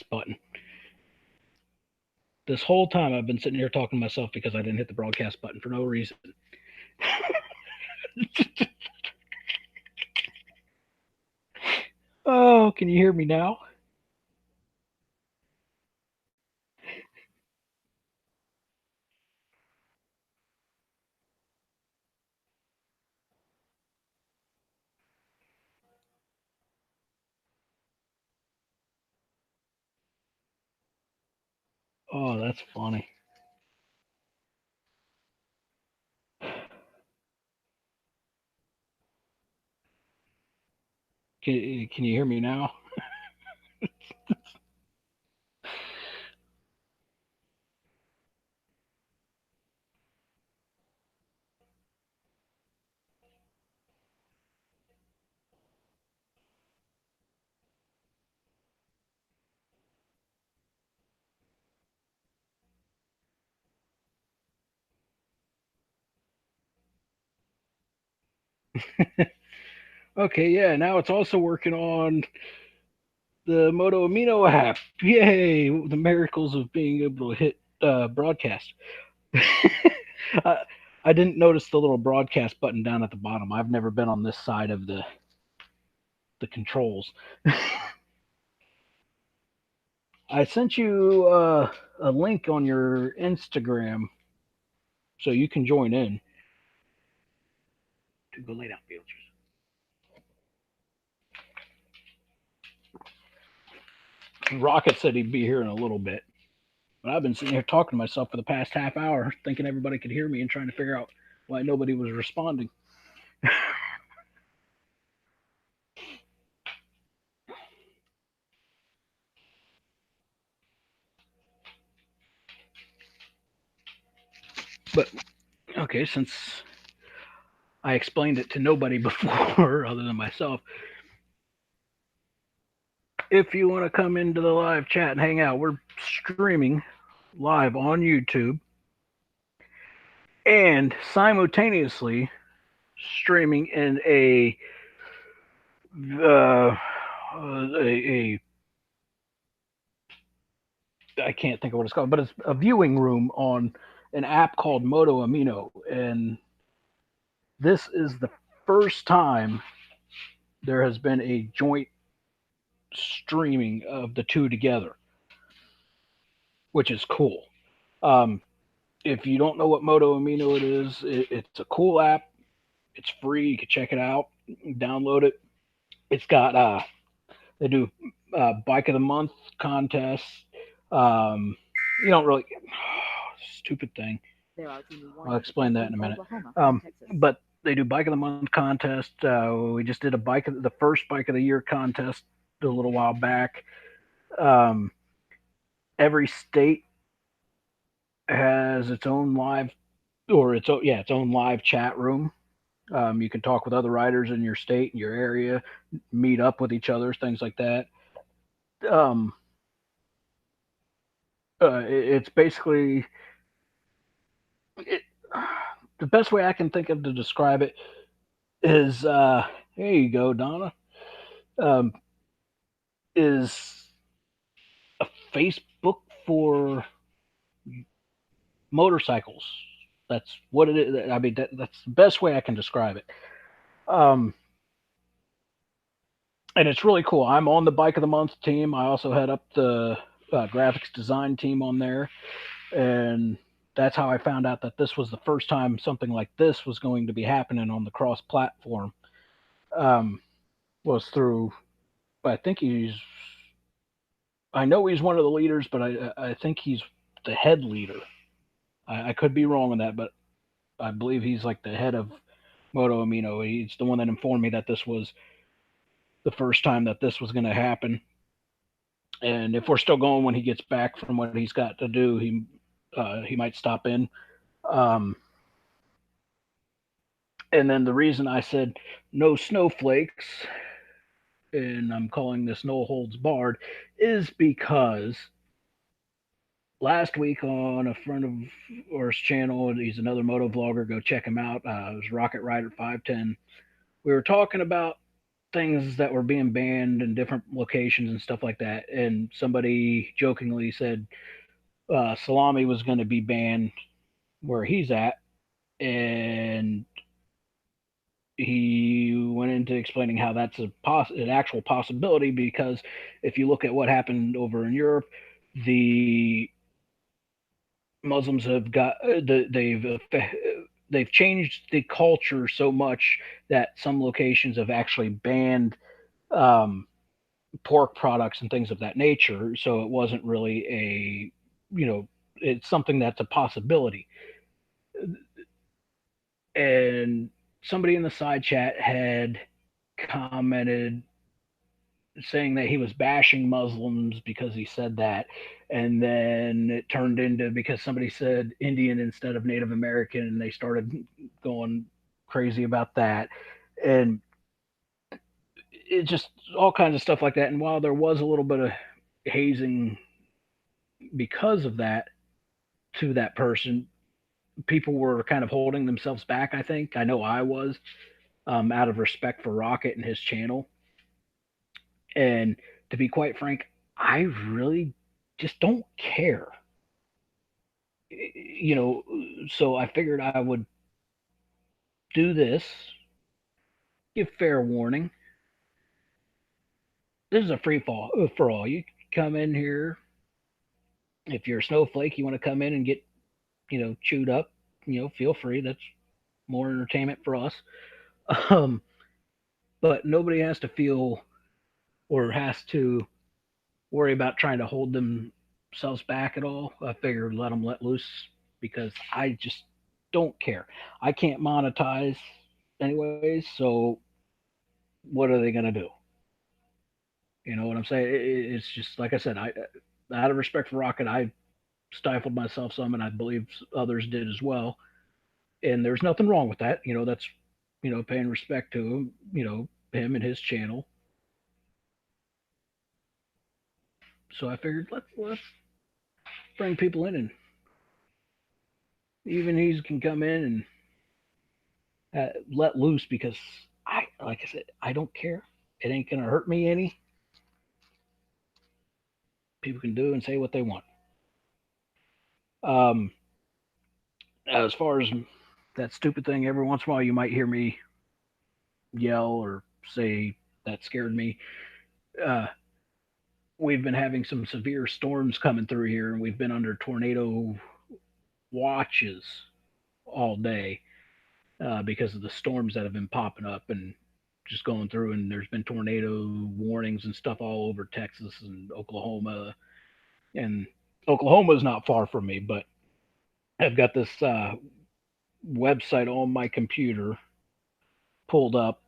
button. This whole time I've been sitting here talking to myself because I didn't hit the broadcast button for no reason. Oh, can you hear me now? Oh, that's funny. Can you hear me now? Okay, yeah. Now it's also working on the Moto Amino app. Yay! The miracles of being able to hit broadcast. I, I didn't notice the little broadcast button down at the bottom. I've never been on this side of the controls. I sent you a link on your Instagram so you can join in. To go lay down, Beatrice. Rocket said he'd be here in a little bit, but I've been sitting here talking to myself for the past half hour, thinking everybody could hear me and trying to figure out why nobody was responding. But okay, since I explained it to nobody before other than myself, if you want to come into the live chat and hang out, we're streaming live on YouTube and simultaneously streaming in uh, a I can't think of what it's called, but it's a viewing room on an app called Moto Amino, and this is the first time there has been a joint streaming of the two together, which is cool. Um, if you don't know what Moto Amino it is, it's a cool app. It's free. You can check it out, download it. It's got they do bike of the month contests. Um, you don't really stupid thing. I'll explain that in a minute. But they do bike of the month contest. We just did the first bike of the year contest a little while back. Um, every state has its own live its own live chat room. You can talk with other riders in your state, in your area, meet up with each other, things like that. Um, it's basically it, the best way I can think of to describe it is here you go, Donna. Um, is a Facebook for motorcycles. That's what it is. I mean, that's the best way I can describe it. Um, and it's really cool. I'm on the bike of the month team. I also head up the graphics design team on there, and that's how I found out that this was the first time something like this was going to be happening on the cross platform. Um, was through. I think he's. I know he's one of the leaders, but I think he's the head leader. I could be wrong on that, but I believe he's like the head of Moto Amino. He's the one that informed me that this was the first time that this was going to happen. And if we're still going when he gets back from what he's got to do, he might stop in. Um, and then the reason I said no snowflakes, and I'm calling this no holds barred, is because last week on a friend of ours channel, he's another moto vlogger. Go check him out. It was Rocket Rider 510. We were talking about things that were being banned in different locations and stuff like that. And somebody jokingly said salami was going to be banned where he's at, and he went into explaining how that's an actual possibility because if you look at what happened over in Europe, the Muslims have got they've changed the culture so much that some locations have actually banned um, pork products and things of that nature. So it wasn't really it's something that's a possibility. And somebody in the side chat had commented saying that he was bashing Muslims because he said that. And then it turned into because somebody said Indian instead of Native American, and they started going crazy about that. And it just all kinds of stuff like that. And while there was a little bit of hazing because of that to that person, people were kind of holding themselves back. I think I know I was out of respect for Rocket and his channel. And to be quite frank, I really just don't care. You know, so I figured I would do this, give fair warning. This is a free fall for all. You come in here. If you're a snowflake, you want to come in and get, chewed up, feel free. That's more entertainment for us. Um, but nobody has to feel or has to worry about trying to hold themselves back at all. I figured let them let loose because I just don't care. I can't monetize anyways, so what are they going to do? You know what I'm saying? It's just like I said. Out of respect for Rocket, I stifled myself some, and I believe others did as well. And there's nothing wrong with that. That's paying respect to him. Him and his channel. So I figured let's bring people in, and even he can come in and let loose because like I said, I don't care. It ain't gonna hurt me any. People can do and say what they want. Um, as far as that stupid thing, every once in a while you might hear me yell or say that scared me. Uh, we've been having some severe storms coming through here, and we've been under tornado watches all day because of the storms that have been popping up and just going through. And there's been tornado warnings and stuff all over Texas and Oklahoma. And Oklahoma is not far from me, but I've got this website on my computer pulled up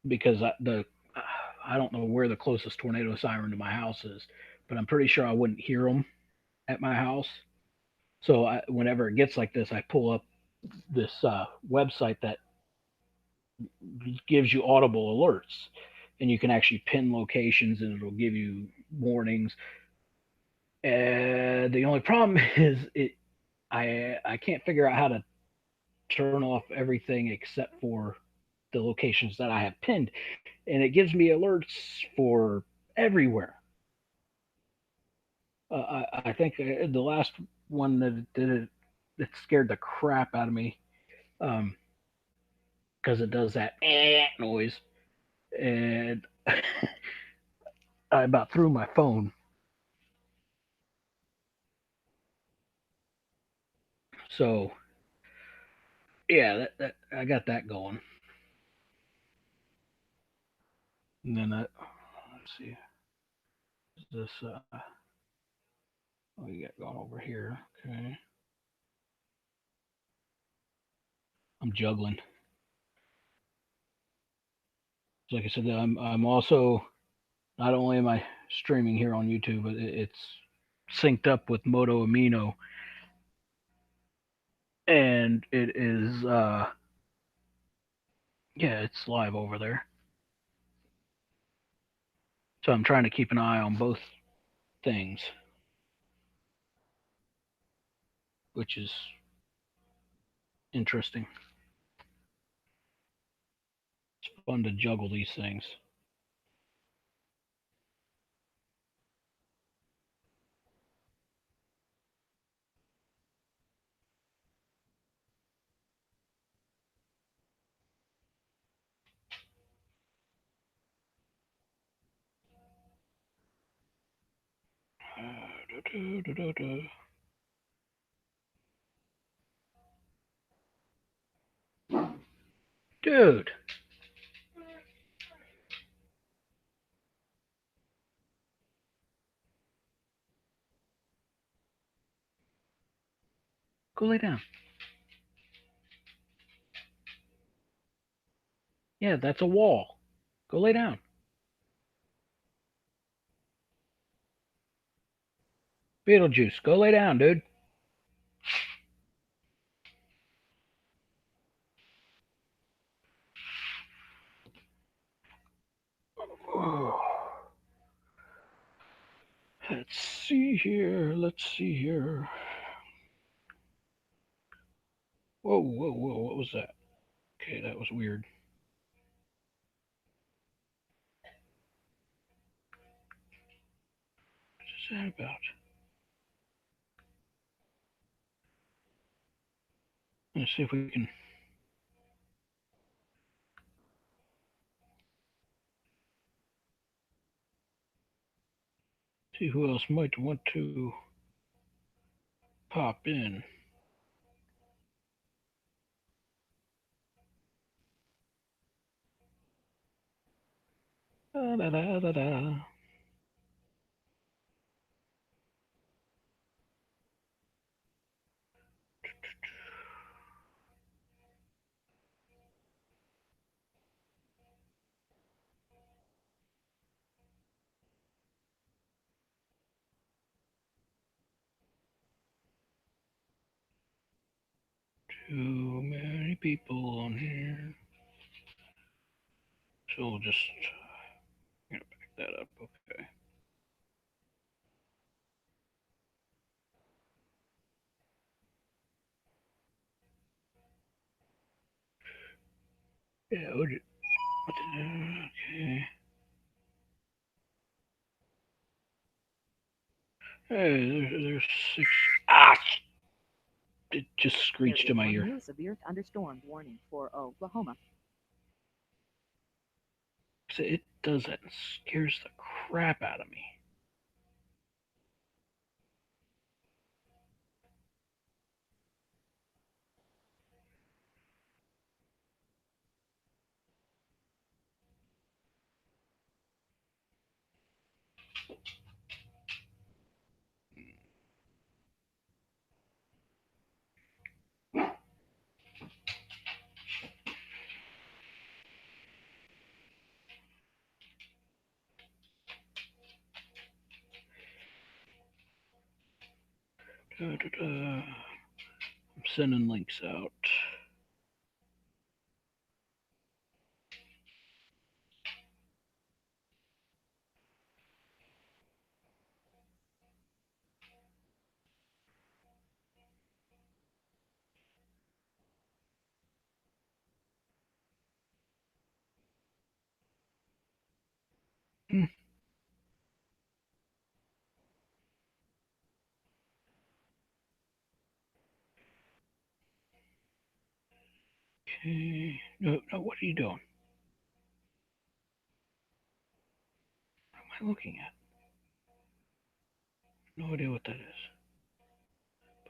because I don't know where the closest tornado siren to my house is, but I'm pretty sure I wouldn't hear them at my house. So whenever it gets like this, I pull up this website that gives you audible alerts, and you can actually pin locations, and it'll give you warnings. The only problem is I can't figure out how to turn off everything except for the locations that I have pinned, and it gives me alerts for everywhere. I think the last one that did it, it scared the crap out of me because it does that noise, and I about threw my phone. So yeah, that I got that going. And then let's see, this what we got going over here? Okay, I'm juggling. So like I said, I'm also not only am I streaming here on YouTube, but it's synced up with Moto Amino, and it is yeah, it's live over there. So I'm trying to keep an eye on both things, which is interesting. Fun to juggle these things. Dude, go lay down. Yeah, that's a wall. Go lay down. Beetlejuice, go lay down, dude. Let's see here. Let's see here. Whoa, whoa, whoa. What was that? Okay, that was weird. What is that about? Let's see if we can see who else might want to pop in. Da, da, da, da, da. Too many people on here. So we'll just back that up. Okay. Yeah, okay. Hey, there's six. Ah! It just screeched in my ear. New severe thunderstorm warning for Oklahoma. It does that and scares the crap out of me. Da, da, da. I'm sending links out. Hmm. Okay. No, no, what are you doing? What am I looking at? No idea what that is.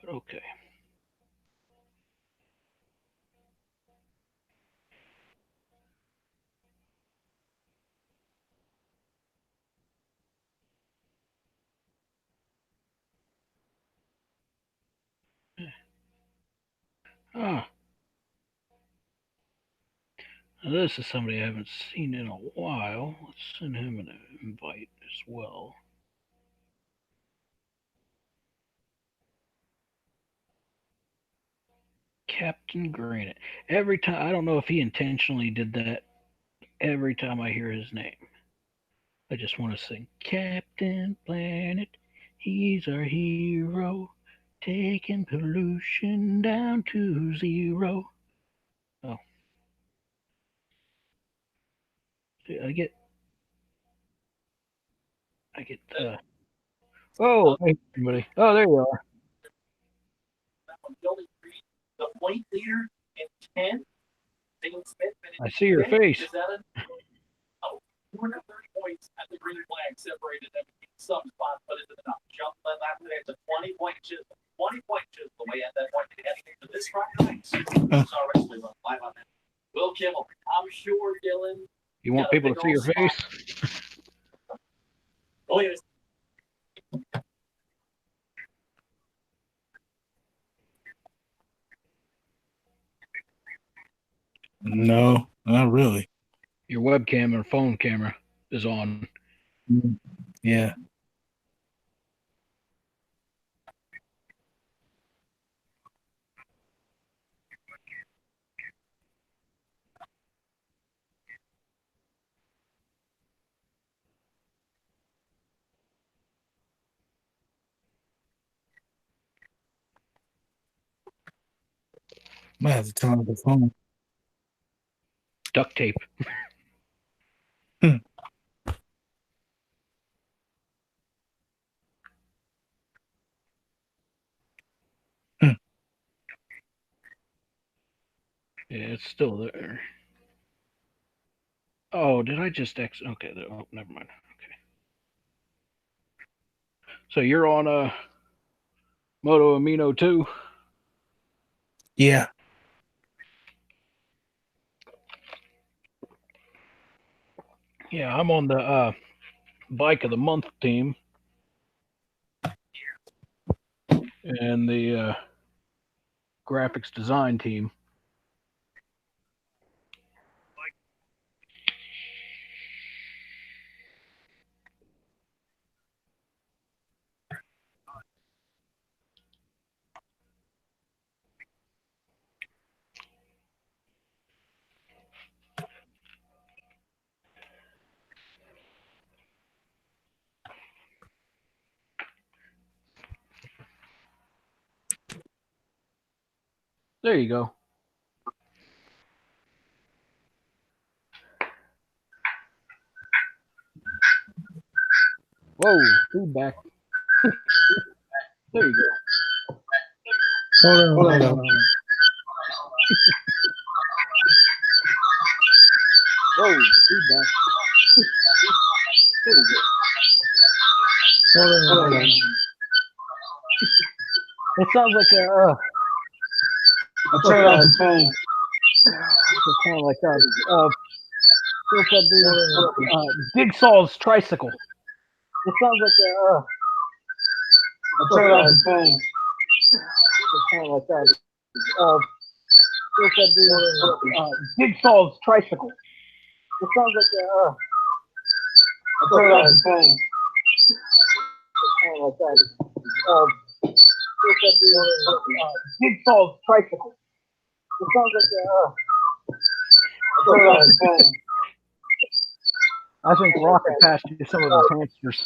But okay. Ah, now this is somebody I haven't seen in a while. Let's send him an invite as well. Captain Granite. Every time, I don't know if he intentionally did that. Every time I hear his name, I just want to sing Captain Planet. He's our hero, taking pollution down to zero. Oh, I get. I get. Oh, hey, everybody. Oh, there you are. I see your face. You want people to see your face? No, not really. Your webcam or phone camera is on. Yeah. Might have to turn off the phone. Duct tape. Hmm. Hmm. Yeah, it's still there. Oh, did I just X? Okay, oh, never mind. Okay. So you're on a Moto Amino too? Yeah. Yeah, I'm on the bike of the month team and the graphics design team. There you go. Whoa, feedback. There you go. Hold on. Whoa, feedback. There you go. Hold on. It sounds like a. I'll turn off the phone. It's kind of like what's that dude? Jigsaw's tricycle. It sounds like a. I'll turn off the phone. It's kind of like that. What's that dude? Jigsaw's tricycle. It sounds like a. I'll turn off the phone. It's kind of like that. What's that dude? Jigsaw's tricycle. It sounds like a. I'll turn off the phone. I think Rocket passed you some of his hamsters.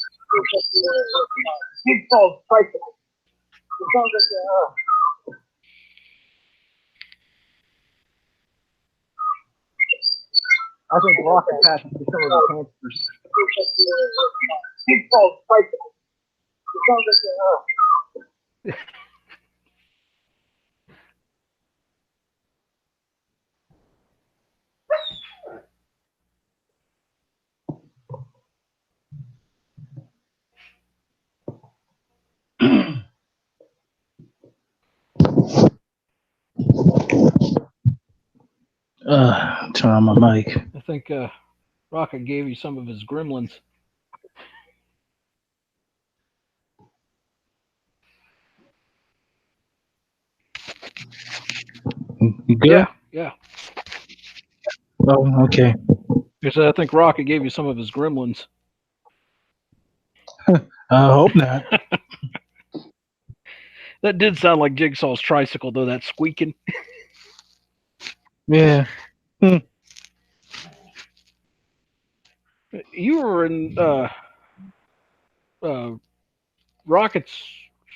Jigsaw's tricycle. It sounds like a. I think Rocket passed you some of his hamsters. Jigsaw's tricycle. It sounds like a. Turn on my mic. I think Rocket gave you some of his gremlins. You good? Yeah. Oh, okay. Because I think Rocket gave you some of his gremlins. I hope not. That did sound like Jigsaw's tricycle, though. That squeaking. Yeah. You were in Rocket's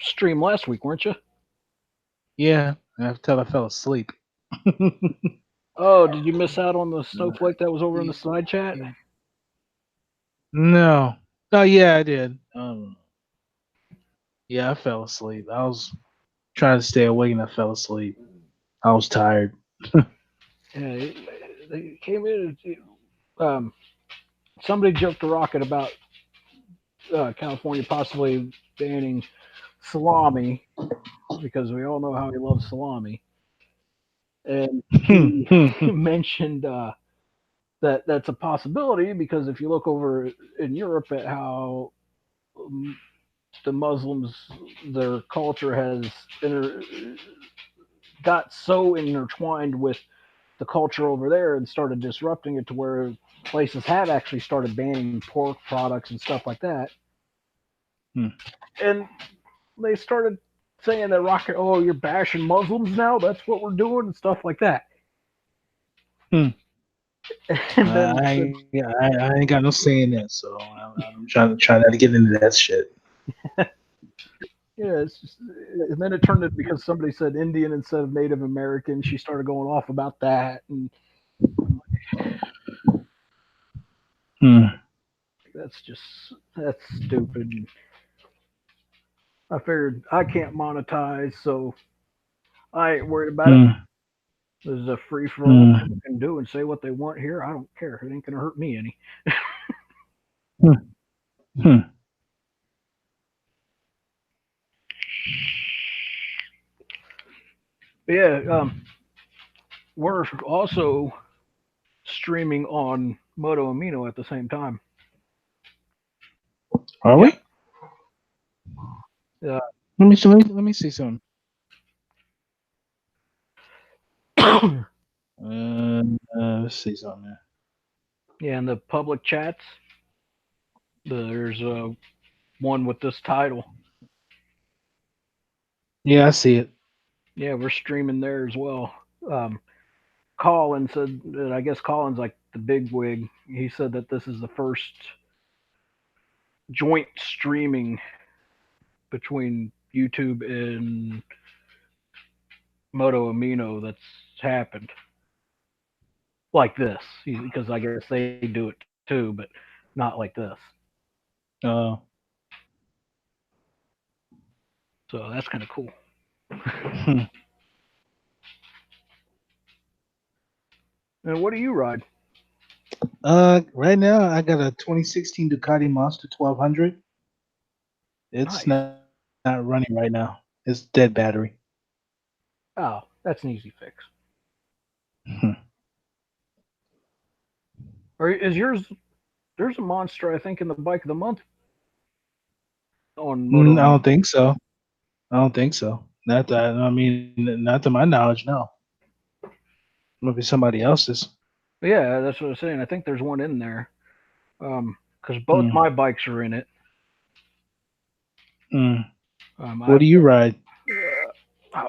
stream last week, weren't you? Yeah. Until I fell asleep. Oh, did you miss out on the snowflake that was over in the side chat? No. Oh yeah, I did. Yeah, I fell asleep. I was trying to stay awake and I fell asleep. I was tired. Yeah, they came in. Um, Somebody joked to Rocket about California possibly banning salami because we all know how he loves salami, and he mentioned that that's a possibility because if you look over in Europe at how um, the Muslims, their culture has got so intertwined with the culture over there and started disrupting it to where places have actually started banning pork products and stuff like that. Hmm, And they started saying that Rocket, oh, you're bashing Muslims now. That's what we're doing and stuff like that. hmm. And then I ain't got no say in that, so I'm trying not to get into that shit. yeah, it's just, and then it turned it because somebody said Indian instead of Native American. She started going off about that, and Hmm, that's just that's stupid. I figured I can't monetize, so I ain't worried about it. hmm, This is a free for all. hmm, People can do and say what they want here. I don't care. It ain't gonna hurt me any. hmm, hmm. But yeah, we're also streaming on Moto Amino at the same time. Are Yep. we? Uh, Let me see something. Let's see something. yeah, in the public chats, there's one with this title. Yeah, I see it. Yeah, we're streaming there as well. Um, Colin said that I guess Colin's like the big wig. He said that this is the first joint streaming between YouTube and Moto Amino that's happened like this because I guess they do it too, but not like this. Uh, So that's kind of cool. hmm. And what do you ride? Right now I got a 2016 Ducati Monster 1200. It's Nice. not running right now. It's dead battery. Oh, that's an easy fix. Hmm. Or is yours? There's a monster I think in the bike of the month on Moto I don't Amino. think so. I don't think so. Not that I mean, not to my knowledge. No, maybe somebody else's. Yeah, that's what I was saying. I think there's one in there. Because both Hmm. my bikes are in it. Hmm. What I've do you ride? oh,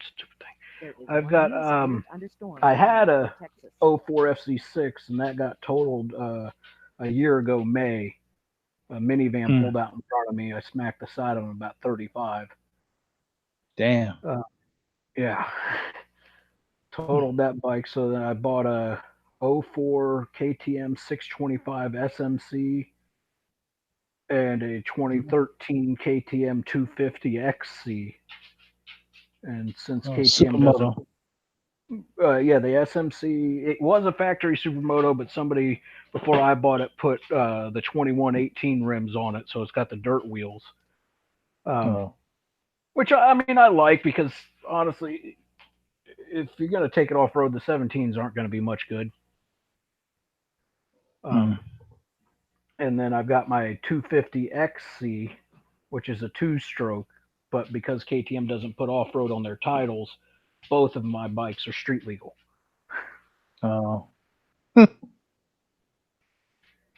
stupid thing. There is I've got warning severe thunderstorms I warning had for a Texas. '04 FC6 and that got totaled a year ago May. A minivan Hmm. pulled out in front of me. I smacked the side of him about 35. Damn. Uh, yeah, totaled that bike. So then I bought a '04 KTM 625 SMC and a 2013 KTM 250 XC. And since Oh, KTM doesn't, supermoto. yeah, the SMC, it was a factory supermoto, but somebody before I bought it put the 2118 rims on it, so it's got the dirt wheels. Um, Oh. which I mean I like because honestly, if you're gonna take it off road, the 17s aren't gonna be much good. Hmm. Um, and then I've got my 250 XC, which is a two-stroke, but because KTM doesn't put off-road on their titles, both of my bikes are street legal. Oh.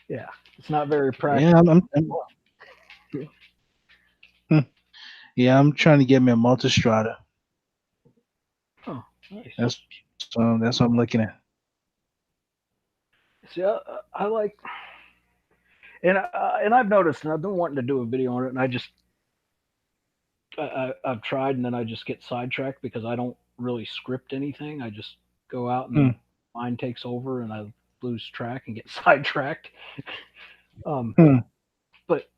Yeah, it's not very Yeah, practical. hmm. Yeah, I'm trying to get me a Multistrada. Oh, nice. That's what I'm looking at. See, I like, and I've noticed, and I've been wanting to do a video on it, and I just I've tried, and then I just get sidetracked because I don't really script anything. I just go out, and Hmm. then mine takes over, and I lose track and get sidetracked. Um, Hmm. but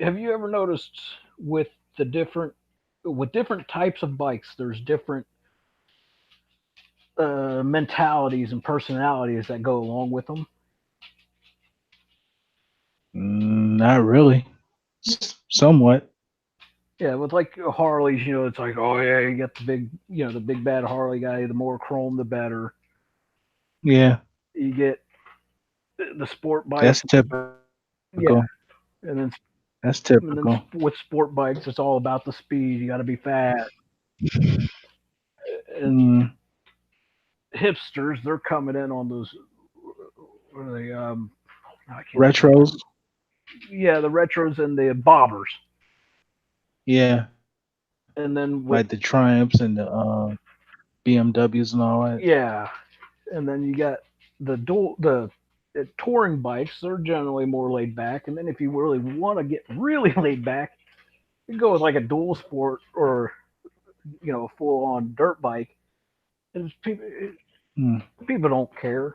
have you ever noticed with the different with different types of bikes, there's different mentalities and personalities that go along with them. Not really. Somewhat. Yeah, with like Harleys, it's like, oh yeah, you get the big, the big bad Harley guy. The more chrome, the better. Yeah, You get the sport bike. that's typical. Yeah, and then That's typical. with sport bikes, it's all about the speed. You got to be fast. And Mm, hipsters, they're coming in on those. What are they? I can't think of the retros. term. Yeah, the retros and the bobbers. Yeah, like And the then with Triumphs and the BMWs and all that. yeah, and then you got the touring bikes. They're generally more laid back. And then if you really want to get really laid back, you go with like a dual sport or a full on dirt bike. And Mm. people don't care.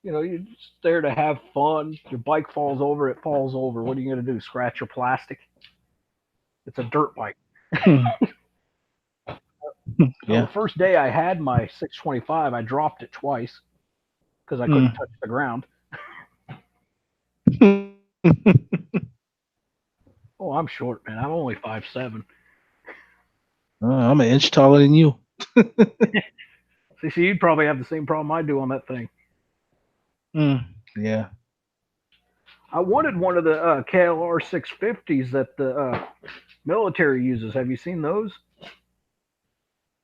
You're just there to have fun. Your bike falls over, it falls over. What are you going to do? Scratch your plastic? It's a dirt bike. Well, the Yeah. first day I had my 625, I dropped it twice because I couldn't Mm. touch the ground. Oh, I'm short, man. I'm only 5'7". I'm an inch taller than you. See, you'd probably have the same problem I do on that thing. Mm. Yeah. I wanted one of the KLR 650s that the military uses. Have you seen those?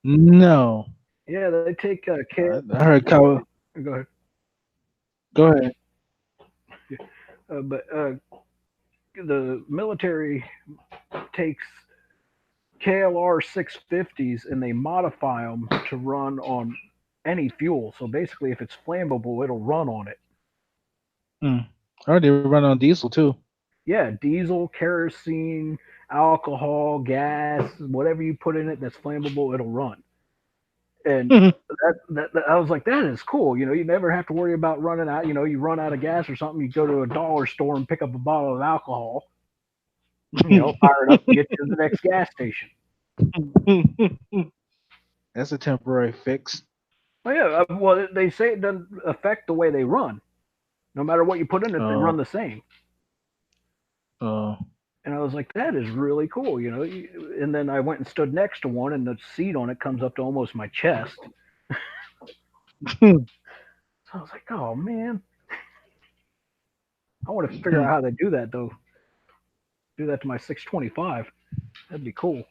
No. Yeah, they take I heard Kyle. Go ahead. Go ahead. But the military takes KLR 650s and they modify them to run on any fuel. So basically, if it's flammable, it'll run on it. Mm. I heard they run on diesel too. Yeah, diesel, kerosene, alcohol, gas, whatever you put in it that's flammable, it'll run. And I was like, that is cool. You never have to worry about running out. You run out of gas or something, you go to a dollar store and pick up a bottle of alcohol. Fire it up and get you to the next gas station. That's a temporary fix. Oh yeah, well they say it doesn't affect the way they run. No matter what you put in it, they Uh, run the same. uh, And I was like, that is really cool. And then I went and stood next to one, and the seat on it comes up to almost my chest. So I was like, oh man, I want to figure out how they do that though. Do that to my 625. That'd be cool.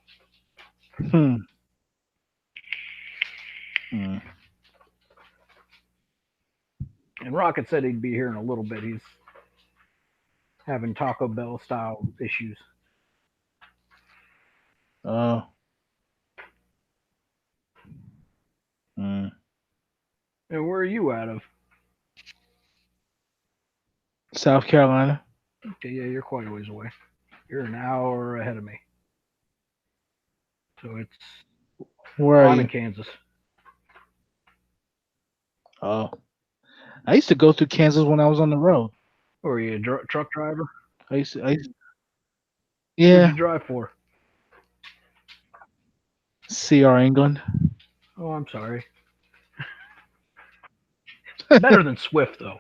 And Rocket said he'd be here in a little bit. He's having Taco Bell style issues. uh, mm. And where are you out of? South Carolina. Okay, yeah, you're quite a ways away. You're an hour ahead of me. So Where are I'm in you? Kansas. Oh, I used to go through Kansas when I was on the road. Or are you a truck driver? I used, Where'd you yeah, drive for? CR England. Oh, I'm sorry. Better than Swift though.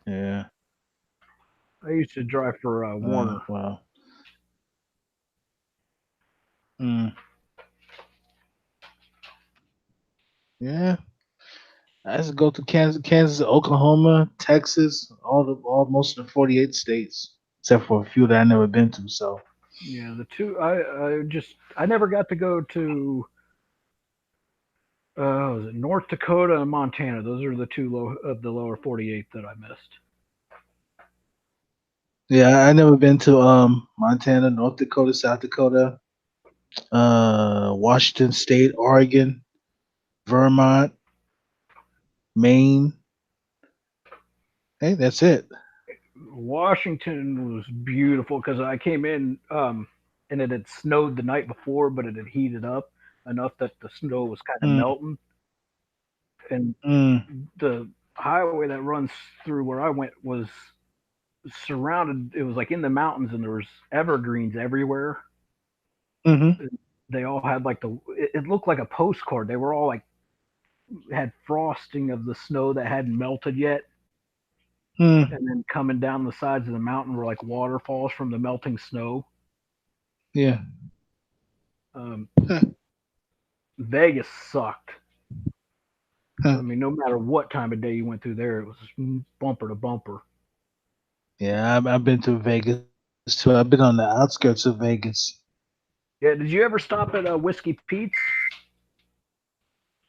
Yeah. I used to drive for Warner. Wow. Mm, yeah. I used to go to Kansas, Oklahoma, Texas, all most of the 48 states, except for a few that I never been to. So. Yeah, the two I never got to go to was it North Dakota and Montana. Those are the two of the lower 48 that I missed. Yeah, I never been to Montana, North Dakota, South Dakota, Washington State, Oregon, Vermont, Maine. Hey, that's it. Washington was beautiful because I came in and it had snowed the night before, but it had heated up enough that the snow was kind of Mm, melting. And mm, the highway that runs through where I went was surrounded. It was like in the mountains, and there was evergreens everywhere. Mm-hmm. They all had like it looked like a postcard. They were all like had frosting of the snow that hadn't melted yet, Mm. and then coming down the sides of the mountain were like waterfalls from the melting snow. Yeah. Um, Huh. Vegas sucked. I Huh. mean, no matter what time of day you went through there, it was bumper to bumper. Yeah, I've been to Vegas too. I've been on the outskirts of Vegas. Yeah, did you ever stop at Whiskey Pete's?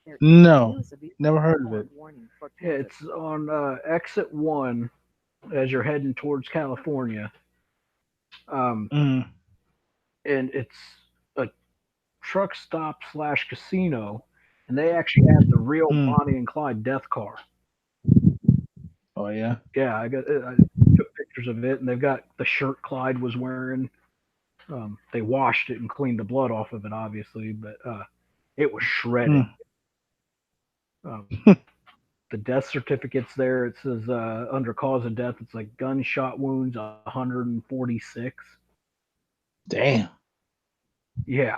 There is a No, new severe never heard of it. thunderstorm warning for Yeah, Kansas. it's on exit one as you're heading towards California, um, Mm. and it's a truck stop slash casino, and they actually have the real Mm. Bonnie and Clyde death car. Oh yeah. Yeah, I took pictures of it, and they've got the shirt Clyde was wearing. They washed it and cleaned the blood off of it, obviously, but it was shredded. Mm. Um, the death certificates there, it says under cause of death, it's like gunshot wounds 146. Damn. Yeah.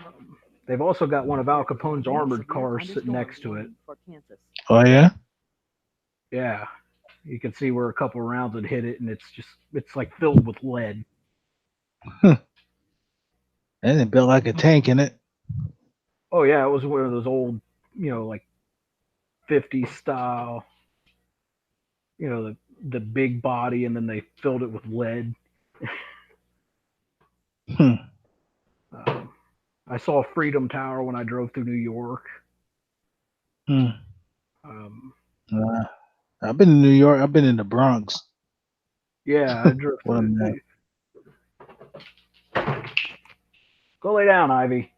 Um, they've also got one of Al There is a Capone's new armored severe cars sitting thunderstorm next to it. warning for Kansas. Oh yeah. Yeah. You can see where a couple rounds had hit it, and it's like filled with lead. Huh. And it built like a tank in it. Oh, yeah, it was one of those old, like 50s style, the big body, and then they filled it with lead. Hmm. Um, I saw Freedom Tower when I drove through New York. Hmm. Um, Uh, I've been in New York. I've been in the Bronx. yeah, I drove What a through. mess. Go lay down, Ivy.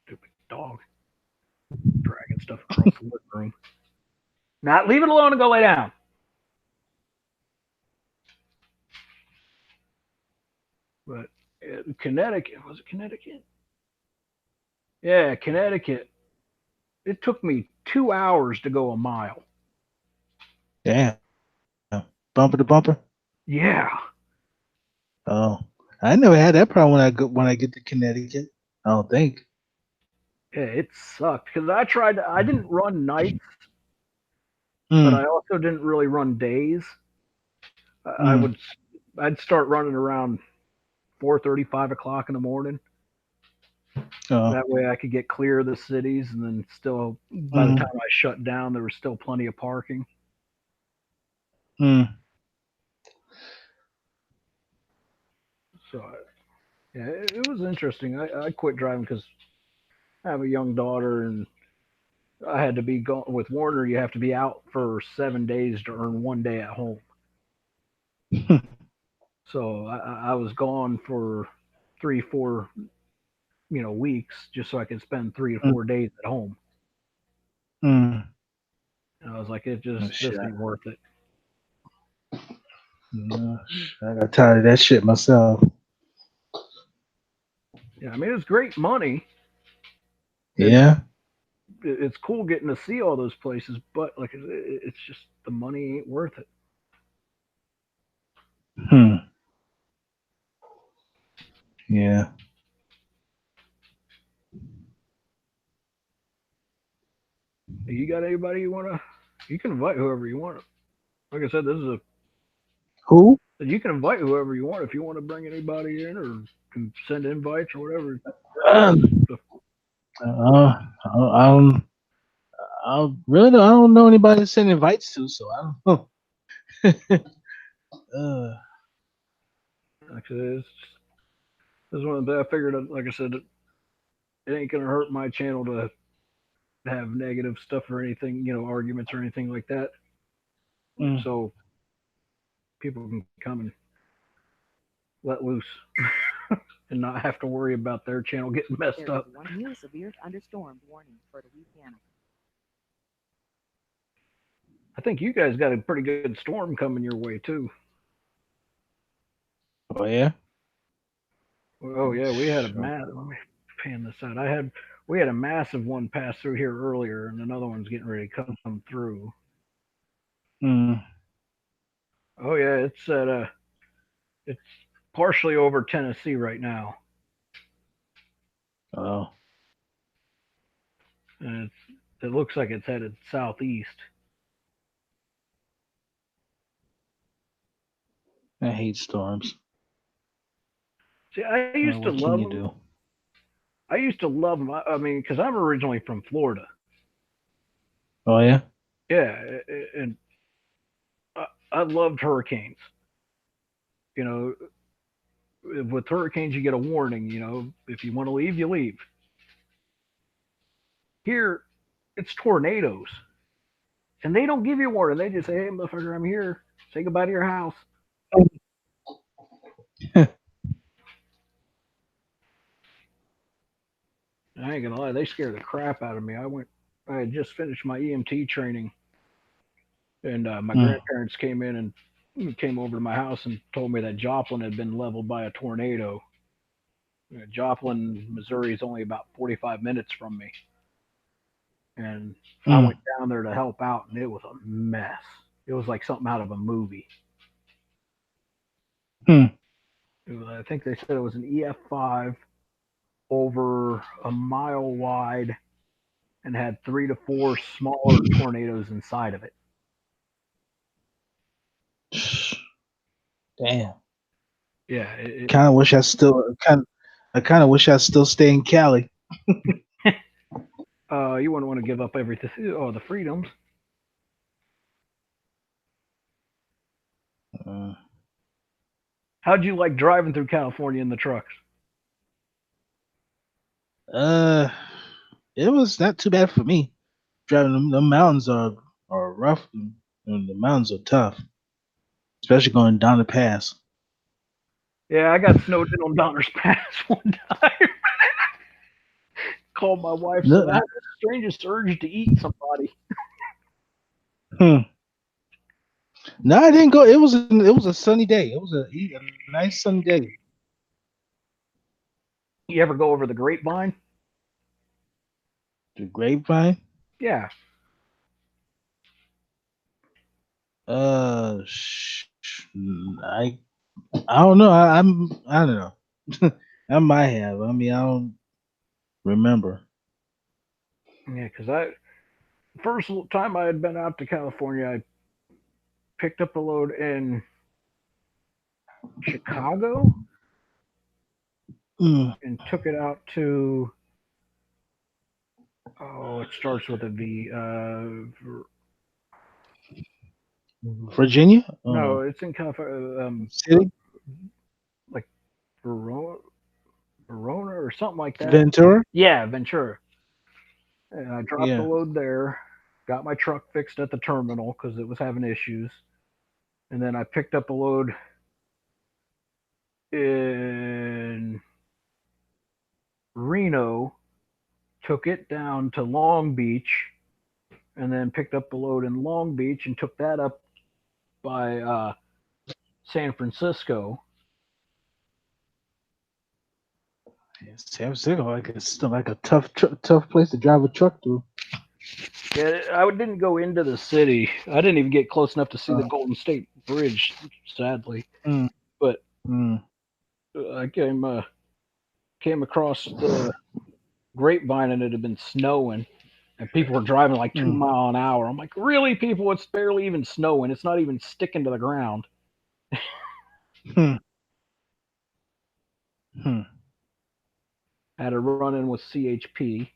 Stupid dog dragging stuff across the living room. Not leave it alone and go lay down. But Connecticut, was it Connecticut? Yeah, Connecticut. It took me 2 hours to go a mile. Damn. Bumper to bumper. Yeah, Oh, I never had that problem when I get to Connecticut. I don't think. yeah, it sucked because I tried. I didn't run nights, but Mm. I also didn't really run days. I Mm. would, I'd start running around 4:30, 5 o'clock in the morning. Oh. That way, I could get clear of the cities, and then still, by the Mm. time I shut down, there was still plenty of parking. Mm. So, yeah, it was interesting. I quit driving because I have a young daughter, and I had to be going with Warner. You have to be out for 7 days to earn 1 day at home. So I was gone for 3, 4, weeks just so I could spend three to Mm. four days at home. Mm. And I was like, Oh this shit. ain't worth it. No, I got tired of that shit myself. Yeah, I mean it's great money, and Yeah. it's cool getting to see all those places, but like it's just the money ain't worth it. Hmm. Yeah. You got anybody you wanna? You can invite whoever you want. Like I said, this is a Who? you can invite whoever you want if you want to bring anybody in or can send invites or whatever. Um, The I don't. I really don't. I don't know anybody to send invites to, so I don't know. uh, Actually, this is one of the. I figured, like I said, it ain't gonna hurt my channel to have negative stuff or anything, arguments or anything like that. mm, So people can come and let loose and not have to worry about their channel getting messed There is up. one new severe thunderstorm warning for Louisiana. I think you guys got a pretty good storm coming your way too. oh yeah. Oh yeah, we had a Sure. mad. Let me pan this out. I had We had a massive one pass through here earlier, and another one's getting ready to come through. Mm. Oh yeah, it's partially over Tennessee right now, Oh, and it looks like it's headed southeast. I hate storms. See, I used to What love can you them. do? I used to love them. I mean, because I'm originally from Florida. Oh yeah. Yeah, and I loved hurricanes. You know, with hurricanes, you get a warning. You know, if you want to leave, you leave. Here, it's tornadoes, and they don't give you a warning. They just say, "Hey, motherfucker, I'm here. Say goodbye to your house." I ain't gonna lie, they scared the crap out of me. I had just finished my EMT training, and my Mm. grandparents came in and came over to my house and told me that Joplin had been leveled by a tornado. Joplin, Missouri is only about 45 minutes from me, and I Mm. went down there to help out, and it was a mess. It was like something out of a movie. Mm. I think they said it was an EF5 over a mile wide and had 3 to 4 smaller tornadoes inside of it. Damn. Yeah, Kind of wish I still kind. I kind of wish I still stay in Cali. you wouldn't want to give up everything. Oh, the freedoms. Uh, How'd you like driving through California in the trucks? uh, it was not too bad for me. Driving the mountains are rough and the mountains are tough, especially going down the pass. Yeah, I got snowed in on Donner's Pass one time. Called my wife, No, said I had the strangest urge to eat somebody. hmm. No, I didn't go. It was a sunny day. It was a nice sunny day. You ever go over the grapevine? The grapevine. Yeah. I don't know. I don't know. I might have. I mean, I don't remember. Yeah, because first time I had been out to California, I picked up a load in Chicago Mm. and took it out to, oh, it starts with a V. Virginia. No, it's in California. City. Like Verona, Verona or something like that. Ventura. Yeah, Ventura. And I dropped the Yeah. load there, got my truck fixed at the terminal because it was having issues. And then I picked up a load in Reno, took it down to Long Beach, and then picked up the load in Long Beach and took that up by San Francisco. San Francisco, like it's still like a tough place to drive a truck through. Yeah, I didn't go into the city. I didn't even get close enough to see the Uh, Golden State Bridge, sadly. mm, But mm, I came across the grapevine and it had been snowing and people were driving like two mm, mile an hour. I'm like, really, people? It's barely even snowing. It's not even sticking to the ground. hmm, hmm, I had a run in with CHP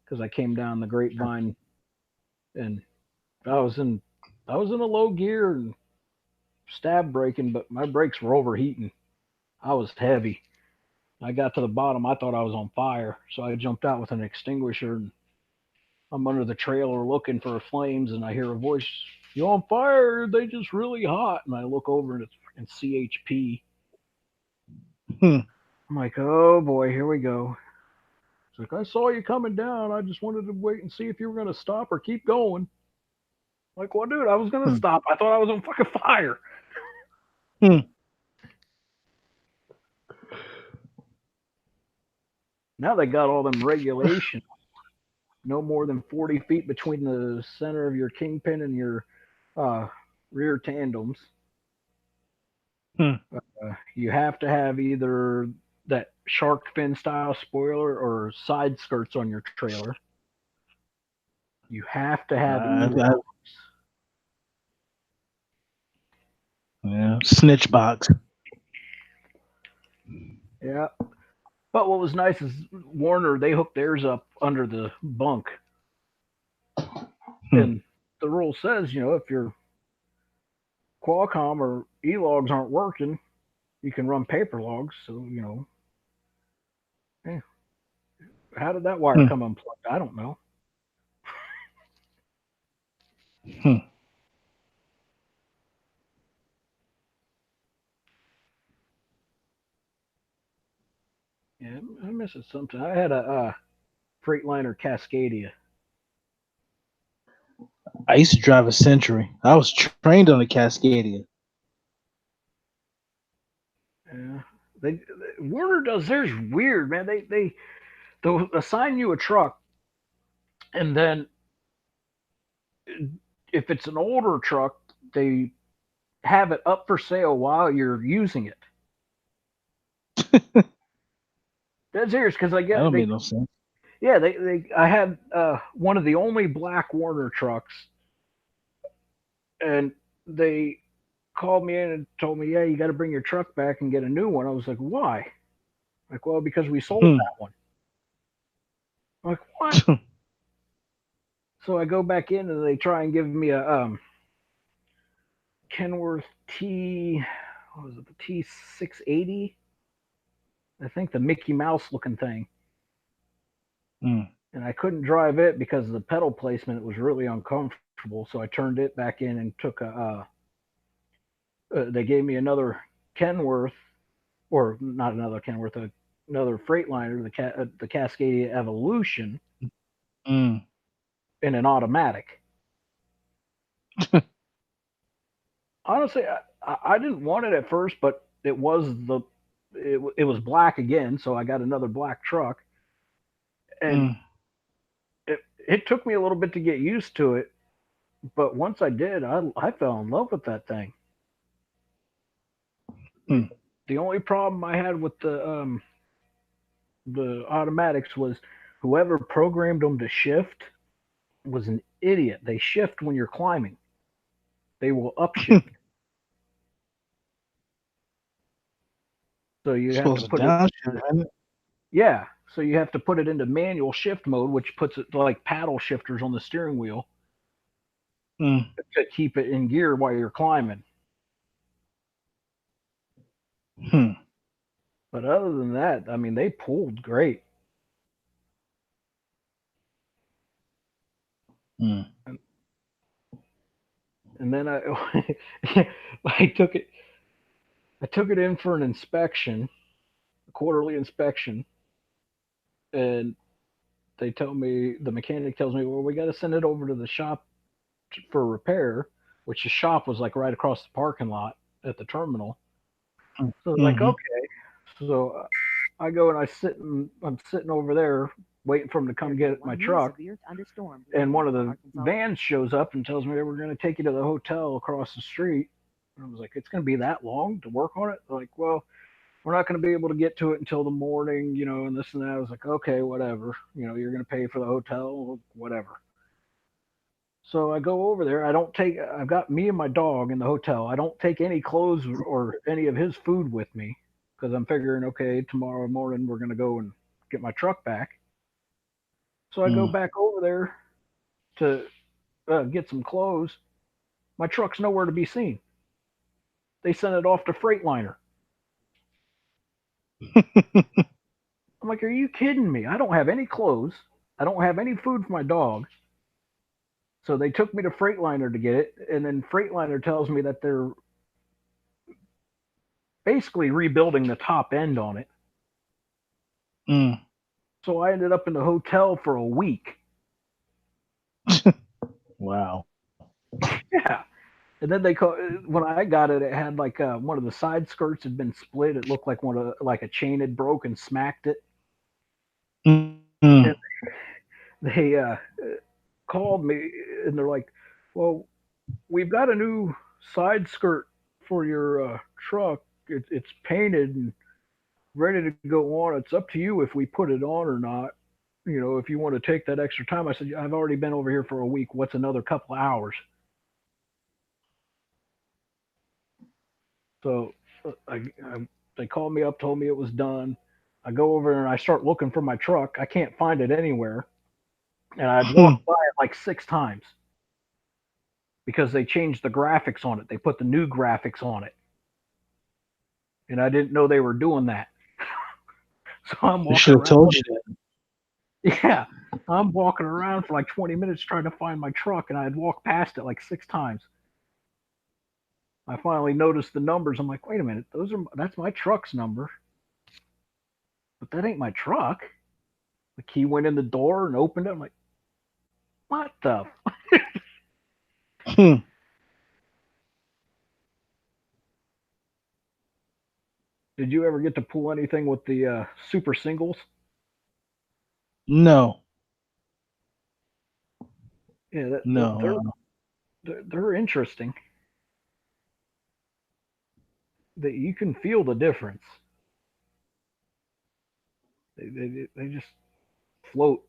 because I came down the grapevine and I was in I was in a low gear and stab braking, but my brakes were overheating. I was heavy. I got to the bottom. I thought I was on fire, so I jumped out with an extinguisher and I'm under the trailer looking for flames, and I hear a voice, "You on fire? They just really hot." And I look over and it's freaking CHP. hmm, I'm like, "Oh boy, here we go." It's like, "I saw you coming down. I just wanted to wait and see if you were gonna stop or keep going." I'm like, well, dude, I was gonna hmm, stop. I thought I was on fucking fire. hmm. Now they got all them regulations. No more than 40 feet between the center of your kingpin and your uh, rear tandems. Hmm. You have to have either that shark fin style spoiler or side skirts on your trailer. You have to have I, e-logs. yeah, snitch box. Yeah. But what was nice is Warner, they hooked theirs up under the bunk. Hmm. And the rule says, if your Qualcomm or e-logs aren't working, you can run paper logs. So, eh, how did that wire Hmm. come unplugged? I don't know. Hmm. Yeah, I miss it sometimes. I had a Freightliner Cascadia. I used to drive a Century. I was trained on a Cascadia. Yeah. Warner does theirs weird, man. They'll assign you a truck, and then if it's an older truck, they have it up for sale while you're using it. That's serious because I That get don't they make no sense. yeah they I had one of the only black Warner trucks, and they called me in and told me, yeah, you got to bring your truck back and get a new one. I was like, why? Like, well, because we sold Hmm. that one. I'm like, what? So I go back in and they try and give me a Kenworth T, what was it, the T680? I think the Mickey Mouse looking thing. Hmm. And I couldn't drive it because of the pedal placement. It was really uncomfortable. So I turned it back in and took they gave me another Kenworth, or not another Kenworth, another Freightliner, the Cascadia Evolution Hmm. in an automatic. Honestly, I didn't want it at first, but it was black again, so I got another black truck, and Hmm. it took me a little bit to get used to it. But once I did, I fell in love with that thing. Hmm. The only problem I had with the automatics was whoever programmed them to shift was an idiot. They shift when you're climbing. They will upshift. So you have to Supposed to put it, downshift, ain't it? yeah. So you have to put it into manual shift mode, which puts it like paddle shifters on the steering wheel Hmm. to keep it in gear while you're climbing. Hmm. But other than that, I mean, they pulled great. Hmm. And, and then I took it, I took it in for an inspection, a quarterly inspection, and the mechanic tells me, well, we got to send it over to the shop for repair, which the shop was like right across the parking lot at the terminal. So I was like, Hmm. okay. So I go and I'm sitting over there waiting for him to come There's a get my 1 mile truck, severe thunderstorm and warning one of for the Arkansas. vans shows up and tells me, hey, we're going to take you to the hotel across the street. And I was like, it's going to be that long to work on it? They're like, well, we're not going to be able to get to it until the morning, and this and that. I was like, okay, whatever. You're going to pay for the hotel, whatever. So I go over there. I've got me and my dog in the hotel. I don't take any clothes or any of his food with me because I'm figuring, okay, tomorrow morning we're going to go and get my truck back. So I go Hmm. back over there to get some clothes. My truck's nowhere to be seen. They sent it off to Freightliner. I'm like, are you kidding me? I don't have any clothes. I don't have any food for my dog. So they took me to Freightliner to get it, and then Freightliner tells me that they're basically rebuilding the top end on it. Hmm. So I ended up in the hotel for a week. Wow. Yeah. And then when I got it, it had like one of the side skirts had been split. It looked like one of like a chain had broke and smacked it. Mm. And they called me and they're like, "Well, we've got a new side skirt for your truck. It's painted and ready to go on. It's up to you if we put it on or not. If you want to take that extra time." I said, "I've already been over here for a week. What's another couple of hours?" So they called me up, told me it was done. I go over and I start looking for my truck. I can't find it anywhere, and I'd walked by it like 6 times because they changed the graphics on it. They put the new graphics on it, and I didn't know they were doing that. So I'm They walking should have around. told you that. Yeah, I'm walking around for like 20 minutes trying to find my truck, and I'd walked past it like 6 times. I finally noticed the numbers. I'm like, wait a minute, that's my truck's number, but that ain't my truck. The key went in the door and opened it. I'm like, what the? Hmm. Did you ever get to pull anything with the super singles? No, Yeah, no. they're interesting. That you can feel the difference. They just float.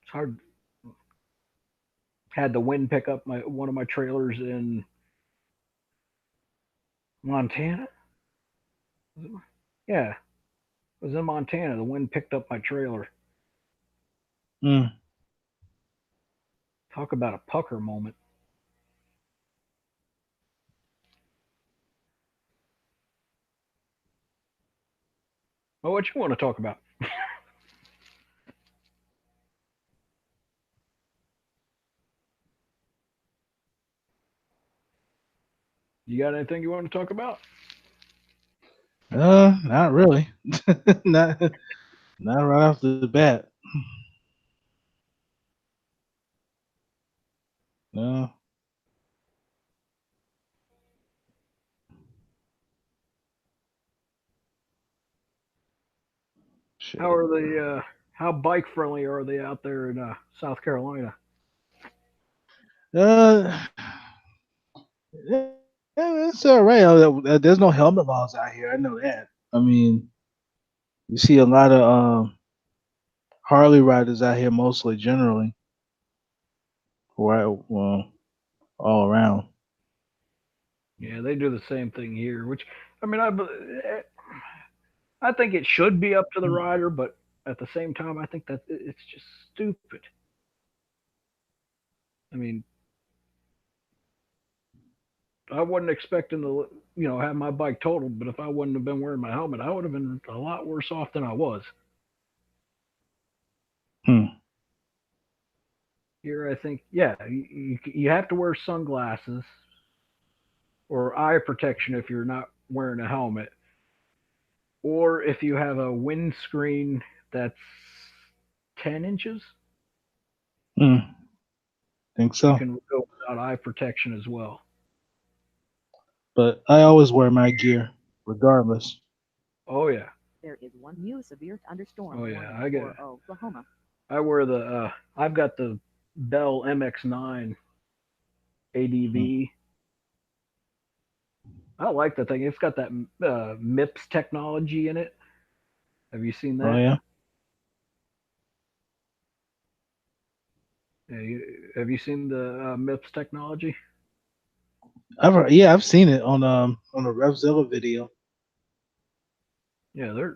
It's hard. Had the wind pick up my one of my trailers in Montana. Yeah, it was in Montana. The wind picked up my trailer. Mm. Talk about a pucker moment. Well, what you want to talk about? You got anything you want to talk about? Not really. not not right off the bat. No. How Shit. are they? How bike friendly are they out there in South Carolina? Uh, yeah, it's all right. There's no helmet laws out here. I know that. I mean, you see a lot of Harley riders out here, mostly, generally, right? Well, all around. Yeah, they do the same thing here. Which, I mean, I think it should be up to the rider, but at the same time, I think that it's just stupid. I mean, I wasn't expecting to, have my bike totaled, but if I wouldn't have been wearing my helmet, I would have been a lot worse off than I was. Hmm. Here, I think, yeah, you have to wear sunglasses or eye protection if you're not wearing a helmet, or if you have a windscreen that's 10 inches, Hmm. Think you so. can go without eye protection as well. But I always wear my gear, regardless. Oh yeah, There is one new severe oh thunderstorm yeah. warning for Oklahoma. I wear the. I've got the Bell MX9 Hmm. ADV. I like that thing. It's got that MIPS technology in it. Have you seen Oh that? yeah. Yeah, have you seen the MIPS technology? Yeah, I've seen it on a Revzilla video. Yeah,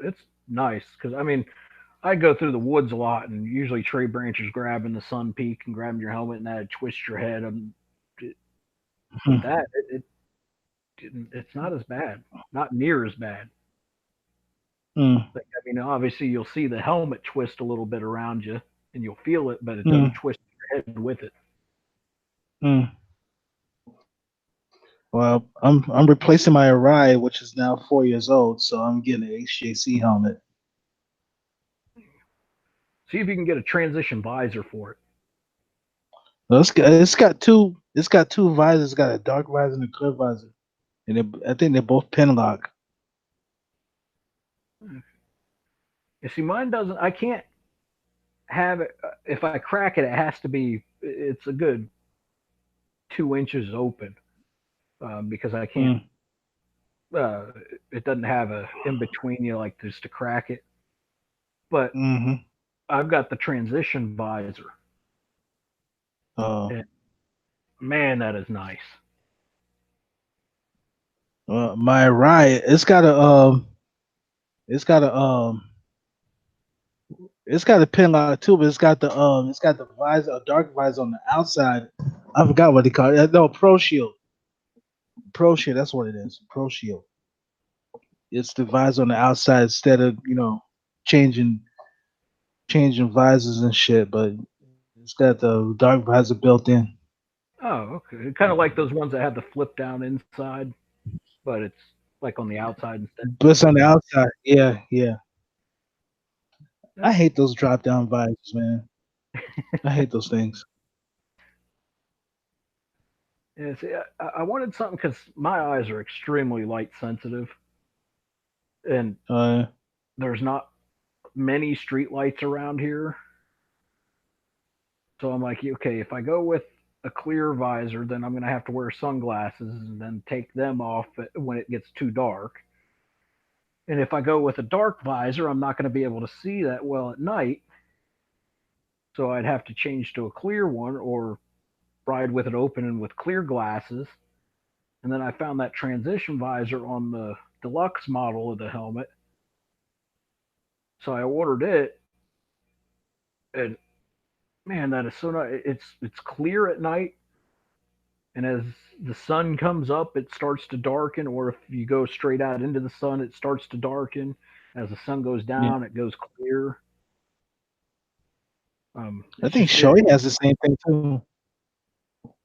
it's nice because I mean I go through the woods a lot and usually tree branches grabbing the sun peak and grabbing your helmet and that'd twist your head. But Hmm. it's not as bad, not near as bad. Hmm. Like, I mean, obviously you'll see the helmet twist a little bit around you and you'll feel it, but it Hmm. doesn't twist your head with it. Hmm. Well, I'm replacing my Arai, which is now 4 years old, so I'm getting an HJC helmet. See if you can get a transition visor for it. Well, it's got two visors. It's got a dark visor and a clear visor, and I think they're both pin lock. You see, mine doesn't. I can't have it. If I crack it, it has to be. It's a good 2 inches open because I can't. Mm, Uh, it doesn't have a in between you like just to crack it. But mm-hmm. I've got the transition visor, Uh, and man, that is nice. my Riot, it's got a it's got a pin lock too, but it's got the visor, a dark visor on the outside. I forgot what they call it. No, Pro Shield. Pro Shield, that's what it is. Pro Shield. It's the visor on the outside instead of changing changing visors and shit. But it's got the dark visor built in. Oh, okay. Kind of like those ones that have the flip down inside, but it's like on the outside instead. But it's on the outside. Yeah, yeah. I That's, hate those drop down visors, man. I hate those things. yeah, see, I wanted something because my eyes are extremely light sensitive, and Uh, there's not many street lights around here. So I'm like, okay, if I go with a clear visor, then I'm gonna have to wear sunglasses and then take them off when it gets too dark. And if I go with a dark visor, I'm not going to be able to see that well at night. So I'd have to change to a clear one or ride with it open and with clear glasses. And then I found that transition visor on the deluxe model of the helmet. So I ordered it, and man, that is so nice. It's clear at night, and as the sun comes up, it starts to darken. Or if you go straight out into the sun, it starts to darken. As the sun goes yeah. down, it goes clear. I It's think just it, Shoei has the same thing too.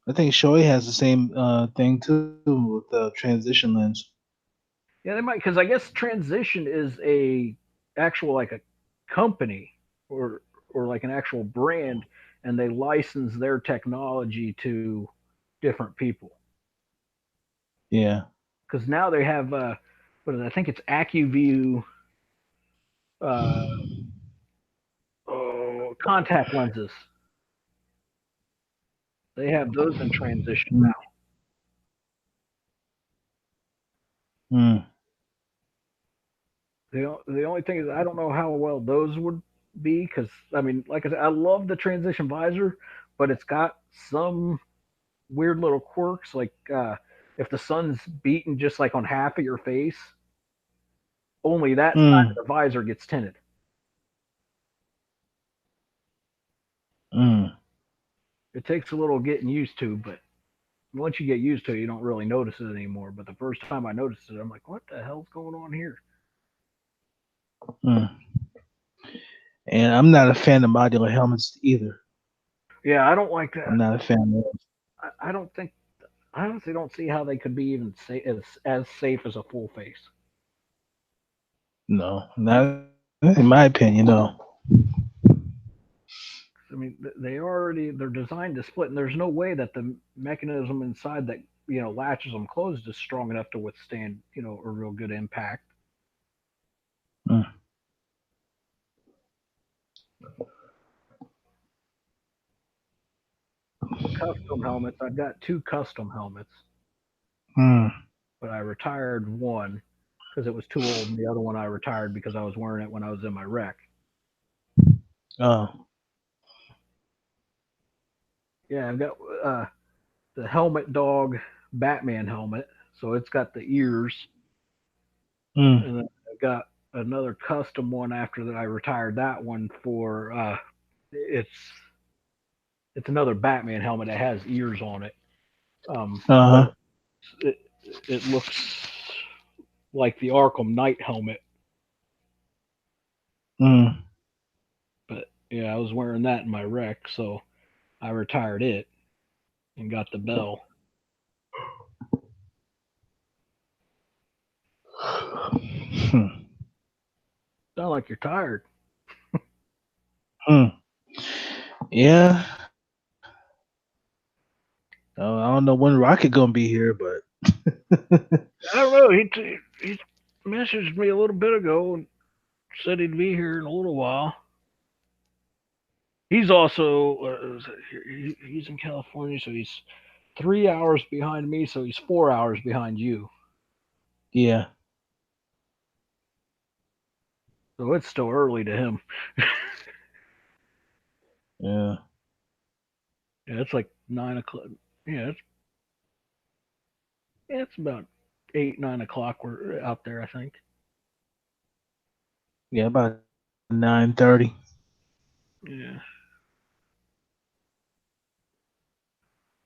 I think Shoei has the same thing too with the transition lens. yeah, they might because I guess Transition is a actual like a company or like an actual brand, and they license their technology to different people. Yeah. Because now they have what is it? I think it's AccuView uh, contact lenses. They have those in Transition Mm, now. mm, The only thing is I don't know how well those would be because I mean, like I said, I love the Transition visor, but it's got some weird little quirks like if the sun's beating just like on half of your face, only that side mm, of the visor gets tinted. mm, It takes a little getting used to, but once you get used to it, you don't really notice it anymore. But the first time I noticed it, I'm like, what the hell's going on here? mm. And I'm not a fan of modular helmets either. Yeah, I don't like that. I'm not a fan of those. I don't think I honestly don't see how they could be even as safe as a full face. No, not in my opinion. No. I mean, they're designed to split, and there's no way that the mechanism inside that latches them closed is strong enough to withstand a real good impact. Mm, The custom helmets, I've got two custom helmets, mm. but I retired one because it was too old, and the other one I retired because I was wearing it when I was in my wreck. Oh. Yeah, I've got uh, the helmet dog Batman helmet, so it's got the ears, Mm, and then I've got another custom one after that I retired that one for it's it's another Batman helmet that has ears on it. But uh-huh. it it looks like the Arkham Knight helmet. Mm. But yeah, I was wearing that in my wreck, so I retired it and got the bell. Hmm. Sound like you're tired. Hmm. Yeah. I don't know when Rocket gonna be here, but I don't know. He messaged me a little bit ago, said he'd be here in a little while. He's also he's in California, so he's 3 hours behind me, so he's 4 hours behind you. Yeah. So it's still early to him. Yeah. Yeah, it's like 9 o'clock. Yeah, it's about 8, 9 o'clock. We're out there, I think. Yeah. About 9:30. Yeah.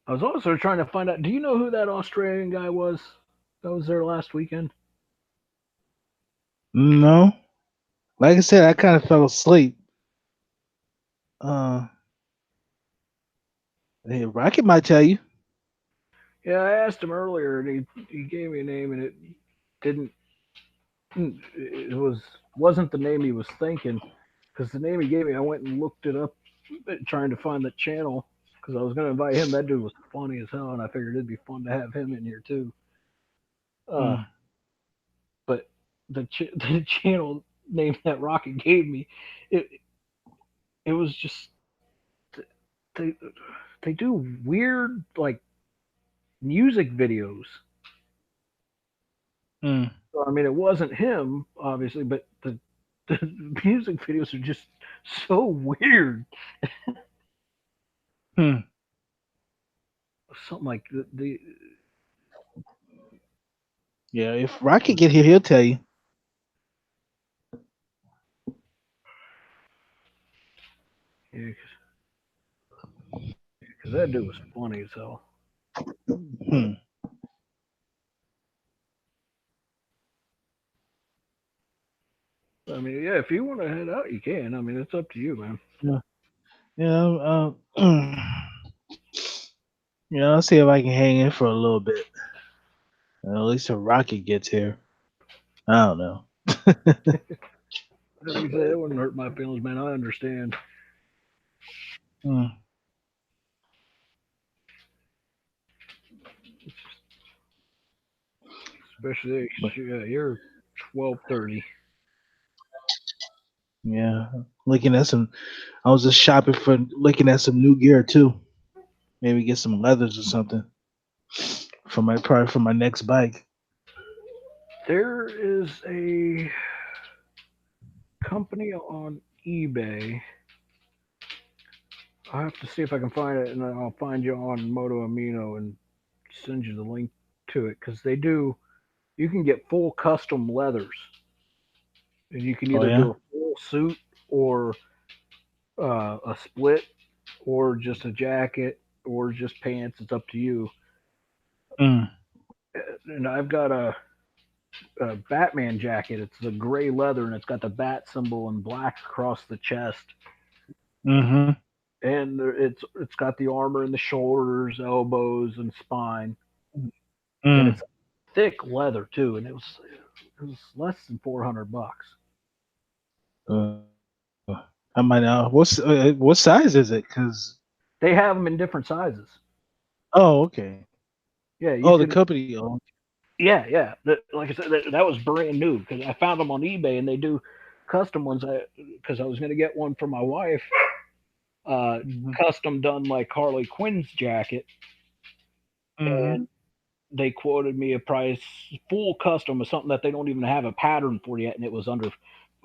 I was also trying to find out. Do you know who that Australian guy was that was there last weekend? No. Like I said, I kind of fell asleep. Uh, hey, Rocket might tell you. Yeah, I asked him earlier, and he gave me a name, and it didn't. It wasn't the name he was thinking, because the name he gave me, I went and looked it up, trying to find the channel, because I was going to invite him. That dude was funny as hell, and I figured it'd be fun to have him in here too. Uh, Mm, but the channel name that Rocket gave me, it it was just they they do weird like music videos. mm, So, I mean, it wasn't him, obviously, but the music videos are just so weird. mm. Something like the Yeah. If Rocket get here, he'll tell you. yeah, because that dude was funny as hell. Hmm. I mean, yeah, if you want to head out, you can. I mean, it's up to you, man. Yeah. Yeah. Yeah. I'll see if I can hang in for a little bit. At least if Rocket gets here. I don't know. Like you said, it wouldn't hurt my feelings, man. I understand, Mm, especially but you're 12:30. yeah, looking at some. I was just shopping for looking at some new gear too. Maybe get some leathers or something for my probably for my next bike. There is a company on eBay. I have to see if I can find it, and then I'll find you on Moto Amino and send you the link to it because they do. You can get full custom leathers, and you can Oh either yeah. do a full suit or a split, or just a jacket, or just pants. It's up to you. Mm, And I've got a Batman jacket. It's a gray leather, and it's got the bat symbol in black across the chest, mm-hmm. and it's got the armor in the shoulders, elbows, and spine, and Mm. it's thick leather too. And it was less than $400. Uh, I might what size is it? Cause They have them in different sizes. oh okay. Yeah, you Oh the can. company. Oh, Yeah, yeah. Like I said, that was brand new because I found them on eBay, and they do custom ones. Because I was going to get one for my wife, uh, mm-hmm. custom done like Harley Quinn's jacket, Mm-hmm. and they quoted me a price full custom of something that they don't even have a pattern for yet, and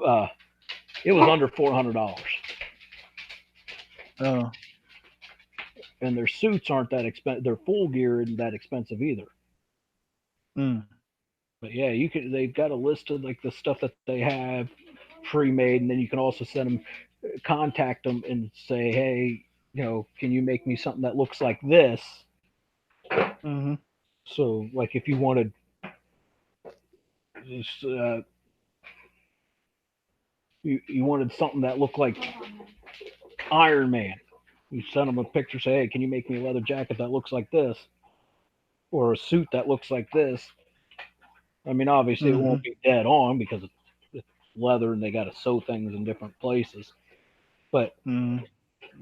uh, it was under $400. Oh. And their suits aren't that expensive. Their full gear isn't that expensive either. Mm. But yeah, you can. They've got a list of like the stuff that they have pre-made, and then you can also send them, contact them, and say, hey, can you make me something that looks like this? Mm-hmm. So, like, if you wanted, you wanted something that looked like Iron Man, you send them a picture, say, hey, can you make me a leather jacket that looks like this, or a suit that looks like this? I mean, obviously, it Mm-hmm. won't be dead on because it's leather and they got to sew things in different places, but Mm-hmm.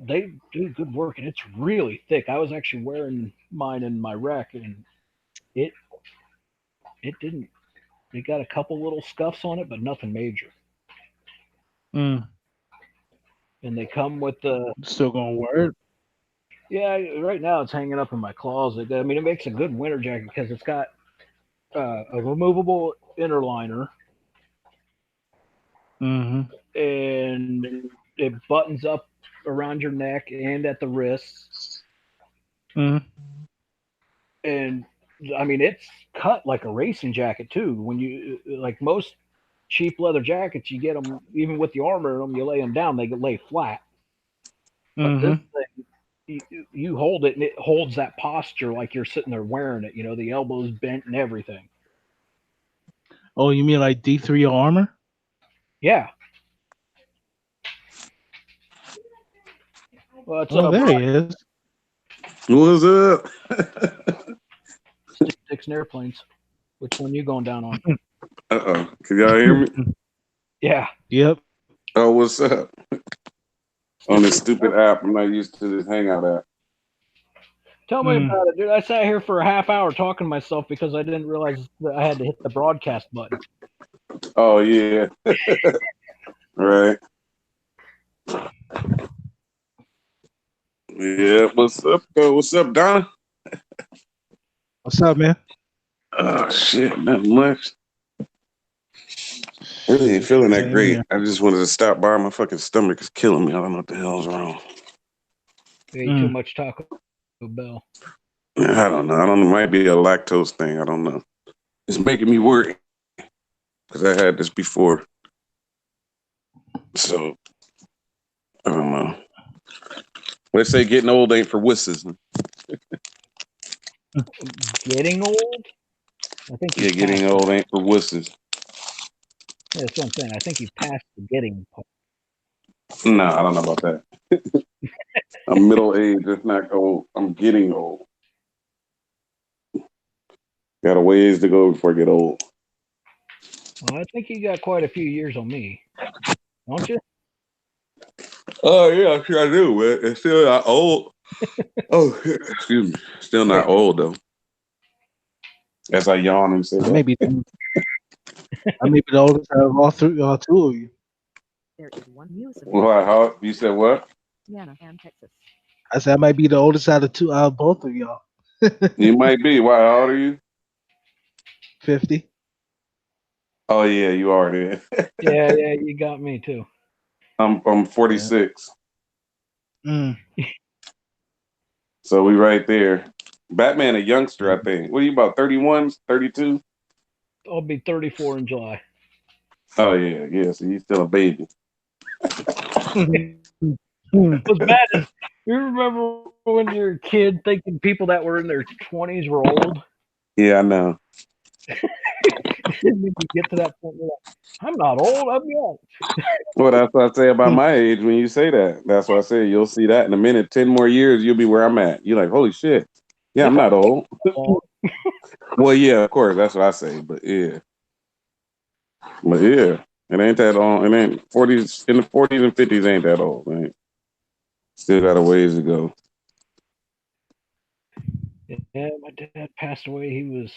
they do good work, and it's really thick. I was actually wearing mine in my wreck, and it it didn't. It got a couple little scuffs on it, but nothing major. Mm. and they come with the Still gonna work. yeah. Right now, it's hanging up in my closet. I mean, it makes a good winter jacket because it's got a removable inner liner Mm-hmm. and it buttons up around your neck and at the wrists. Mm-hmm. And I mean, it's cut like a racing jacket too. When you like most cheap leather jackets, you get them even with the armor in them. You lay them down, they lay flat. But this Mm-hmm. thing, you hold it and it holds that posture like you're sitting there wearing it. You know, the elbows bent and everything. Oh, you mean like D3 armor? Yeah. Well, it's Oh, there he Brian is. What's up? sticks and airplanes. Which one you going down on? Uh-oh. Can y'all hear me? Yeah. Yep. Oh, what's up? On this Sticks. stupid app. I'm not used to this Hangout app. Tell me Mm. about it, dude. I sat here for a half hour talking to myself because I didn't realize that I had to hit the broadcast button. Oh, yeah. Right. Yeah. What's up, though? What's up, Donna? What's up, man? Oh, shit. Nothing much. Really ain't Shit, feeling that same great. here. I just wanted to stop by. My fucking stomach is killing me. I don't know what the hell's wrong. Ate too Mm. much Taco Bell. I don't know. I don't know. It might be a lactose thing. I don't know. It's making me worry because I had this before. So, I don't know. They say getting old ain't for wusses. Getting old? I think Yeah, you've getting passed old that. ain't for wusses. Yeah, that's what I'm saying. I think you've passed the getting part. No, I don't know about that. I'm middle aged. It's not old. I'm getting old. Got a ways to go before I get old. Well, I think you got quite a few years on me, don't you? Oh yeah, sure I do. But it's still not old. Oh, excuse me. Still not old though. As I yawn and say I may that. be the, I may be the oldest out of all three, all two of you. There is one news of your Why? How you said what? Indiana and Texas. I said I might be the oldest out of both of y'all. You might be. Why? How old are you? 50. Oh yeah, you are then. Yeah, yeah, you got me too. I'm Yeah. 46. Mm. So we right there. Batman a youngster, Yeah. I think. What are you about? 31, 32? I'll be 34 in July. Oh yeah, yeah. So he's still a baby. Mm. What's bad is you remember when you're a kid thinking people that were in their 20s were old? Yeah, I know. And then you get to that point, you're like, I'm not old, I'm young. Well, that's what I say about my age when you say that. That's what I say. You'll see that in a minute. 10 more years, you'll be where I'm at. You're like, holy shit. Yeah, I'm If I'm not old. old, Well, yeah, of course. That's what I say. But yeah. But yeah. It ain't that old. It ain't 40s. In the 40s and 50s ain't that old. Man. Still got a ways to go. yeah, my dad passed away. He was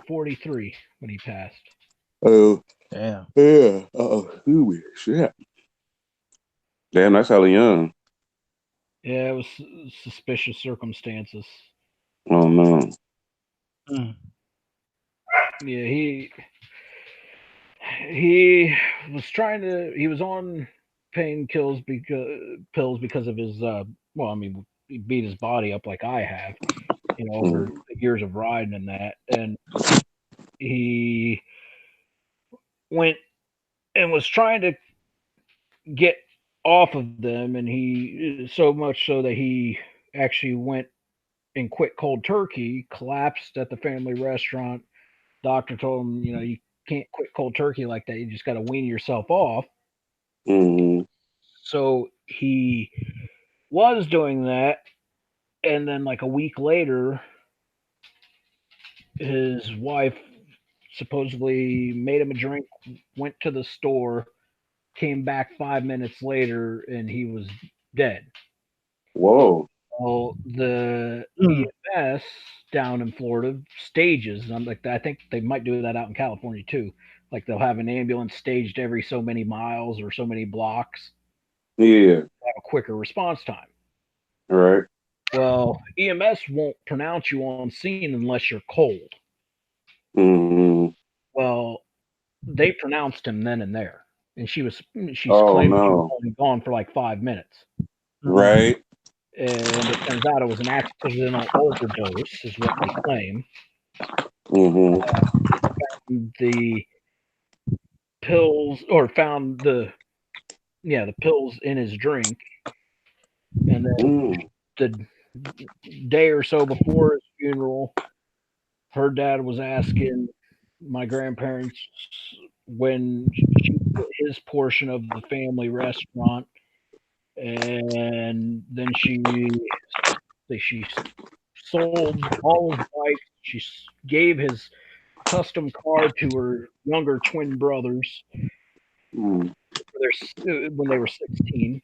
43 when he passed. Oh, Damn. yeah. Oh, shit. Damn, that's hella young. Yeah, it was suspicious circumstances. Oh, no. Mm. Yeah, he was trying to. He was on pills because of his. Well, I mean, he beat his body up like I have, over Mm. the years of riding and that, and he went and was trying to get off of them, and he so much so that he actually went and quit cold turkey, collapsed at the family restaurant. Doctor told him, you can't quit cold turkey like that. You just got to wean yourself off. Mm. So he was doing that, and then like a week later, his wife supposedly made him a drink, went to the store, came back 5 minutes later, and he was dead. Whoa. Well, the Mm. EMS down in Florida stages. And I'm like, I think they might do that out in California too. Like they'll have an ambulance staged every so many miles or so many blocks Yeah. to have a quicker response time. All right. Well, EMS won't pronounce you on scene unless you're cold. Mm-hmm. Well, they pronounced him then and there, and she's Oh claiming he was no. only gone for like 5 minutes, Right. and it turns out it was an accidental overdose, is what they claim. Mm-hmm. The pills, or found the pills in his drink, and then Mm. the day or so before his funeral, her dad was asking my grandparents when she his portion of the family restaurant, and then she sold all his bikes. She gave his custom car to her younger twin brothers Mm. when they were 16.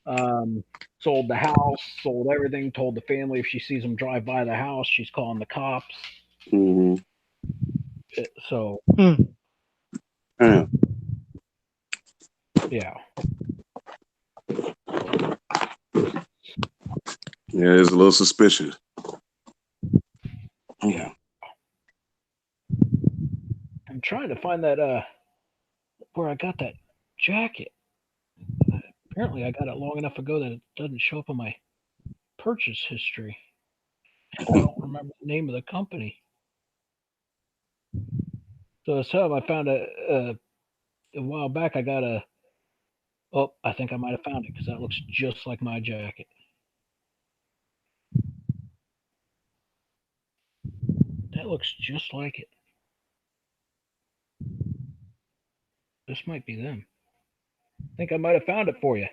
Um, Sold the house, sold everything. Told the family if she sees them drive by the house, she's calling the cops. Mm-hmm. So Hmm. Yeah. yeah, Yeah, it's a little suspicious. yeah. I'm trying to find that where I got that jacket. Apparently, I got it long enough ago that it doesn't show up on my purchase history. I don't remember the name of the company. So it's I found a while back. I got a. Oh, I think I might have found it because that looks just like my jacket. That looks just like it. This might be them. I think I might have found it for you.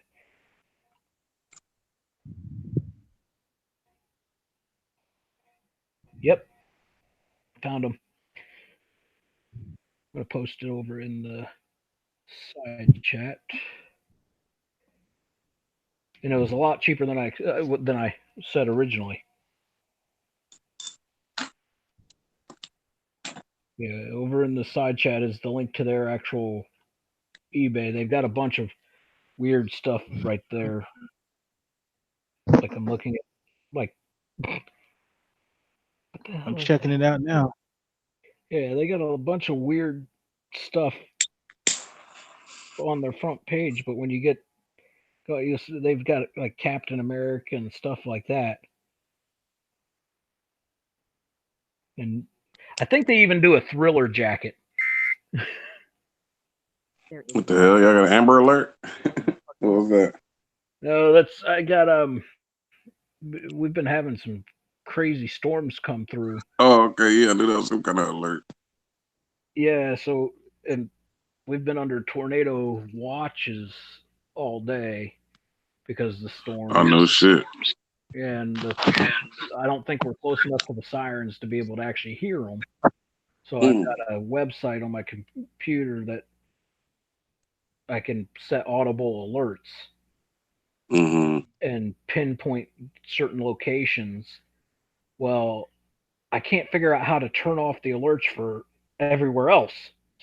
Yep, found them. I'm gonna post it over in the side chat. And it was a lot cheaper than I said originally. Yeah, over in the side chat is the link to their actual eBay. They've got a bunch of weird stuff right there. Like I'm looking at, like, what the I'm hell is checking that? it out now. Yeah, they got a bunch of weird stuff on their front page, but when you get, they've got like Captain America and stuff like that. And I think they even do a Thriller jacket. There is What the one hell? Y'all got an Amber Alert? What was that? No, that's I got we've been having some crazy storms come through. Oh, okay. Yeah, I knew that was some kind of alert. Yeah, so and we've been under tornado watches all day because of the Oh, storms, no shit. and I don't think we're close enough to the sirens to be able to actually hear them. So I've Mm. got a website on my computer that I can set audible alerts Mm-hmm. and pinpoint certain locations. Well, I can't figure out how to turn off the alerts for everywhere else.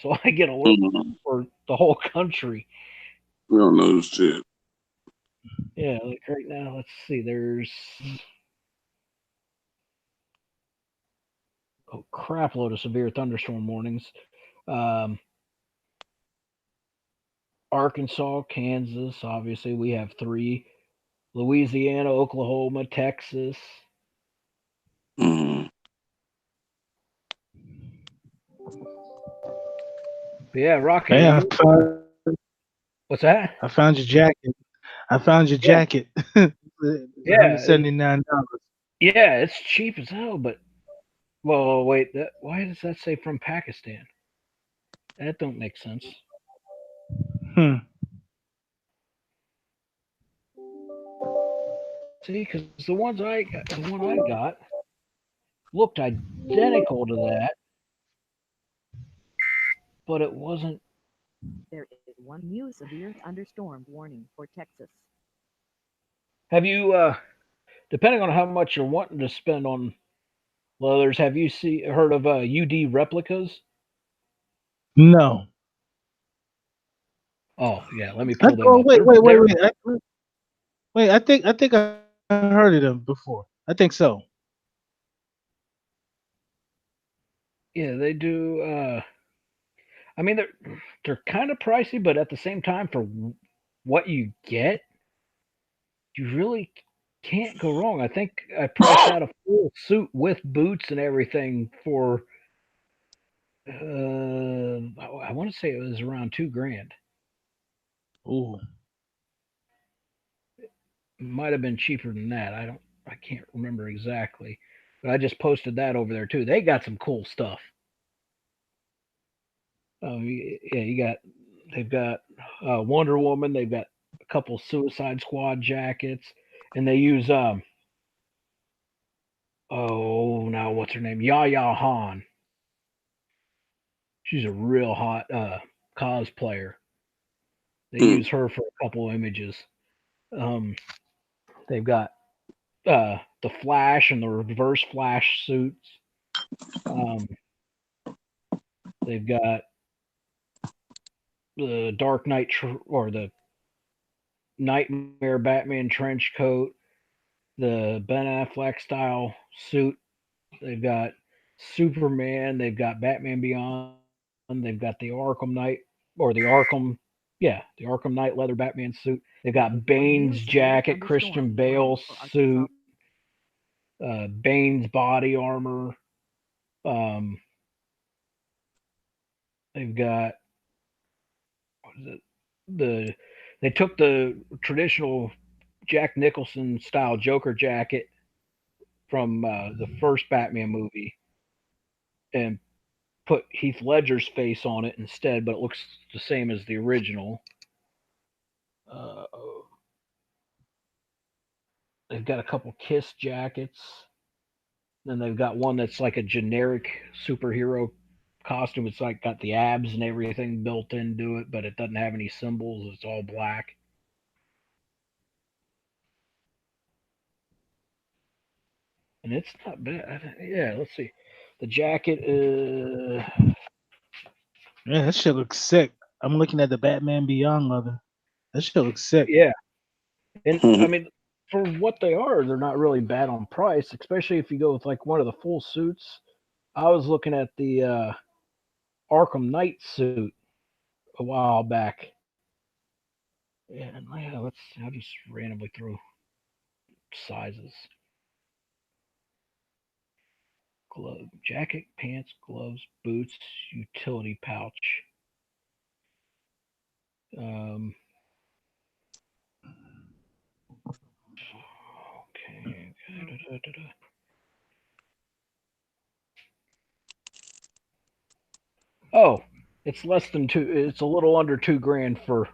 So I get alerts Mm-hmm. for the whole country. We don't know shit. Yeah, like right now, let's see. There's a crap load of severe thunderstorm warnings. Um, Arkansas, Kansas, obviously we have three. Louisiana, Oklahoma, Texas. Mm-hmm. But yeah, Rocky, are Hey, you? What's that? I found your jacket. I found your Yeah, jacket. It's yeah, $179. yeah. It's cheap as hell, but well, wait. Why does that say from Pakistan? That don't make sense. Hmm. See, because the one I got looked identical to that, but it wasn't. there is one new severe thunderstorm warning for Texas. Have you, depending on how much you're wanting to spend on leathers, have you heard of UD replicas? No. Oh yeah, let me pull them Oh up. wait, They're wait, wait, they're wait. Wait, I think I heard of them before. I think so. yeah they do. I mean they're kind of pricey, but at the same time for what you get, you really can't go wrong. I think I priced out a full suit with boots and everything for I want to say it was around 2 grand. Ooh. Might have been cheaper than that. I can't remember exactly, but I just posted that over there too. They got some cool stuff. Yeah, they've got Wonder Woman. They've got a couple Suicide Squad jackets, and they use oh now what's her name? Yaya Han. She's a real hot cosplayer. They Hmm. use her for a couple images. Um, they've got the Flash and the Reverse Flash suits. Um, they've got the Dark Knight or the Nightmare Batman trench coat, the Ben Affleck style suit. They've got Superman. They've got Batman Beyond. They've got the Arkham Knight or the Arkham Knight leather Batman suit. They've got One Bane's new severe jacket, Christian thunderstorm warning Bale's for Arkansas. suit, Bane's body armor. Um, they've got what is it? They took the traditional Jack Nicholson style Joker jacket from the first Batman movie and put Heath Ledger's face on it instead, but it looks the same as the original. Uh, they've got a couple Kiss jackets. Then they've got one that's like a generic superhero costume. It's like got the abs and everything built into it, but it doesn't have any symbols. It's all black, and it's not bad. Yeah, let's see. The jacket, Man, that shit looks sick. I'm looking at the Batman Beyond leather. That shit looks sick. yeah, and I mean, for what they are, they're not really bad on price, especially if you go with like one of the full suits. I was looking at the Arkham Knight suit a while back, and yeah, I'll just randomly throw sizes. Glove, jacket, pants, gloves, boots, utility pouch. Um, okay. Oh, it's less than two. It's a little under 2 grand for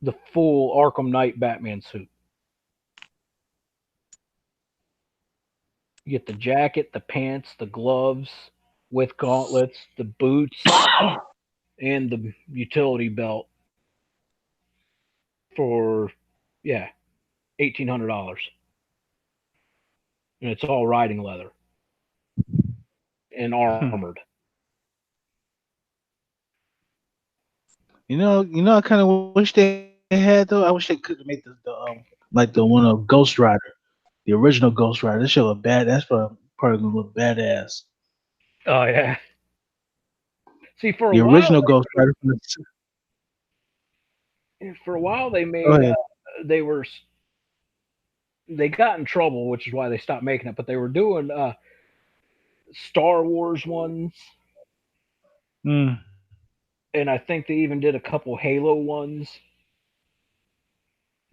the full Arkham Knight Batman suit. You get the jacket, the pants, the gloves with gauntlets, the boots, and the utility belt for yeah $1,800, and it's all riding leather and Hmm. armored. I kind of wish they had though. I wish they could have made like the one of Ghost Rider, the original Ghost Rider. This shit look bad. That's probably gonna look badass. Oh yeah. See, for a The while, original Ghost Rider from the. they Go made ahead. they were they got in trouble, which is why they stopped making it. But they were doing Star Wars ones, Mm, and I think they even did a couple Halo ones.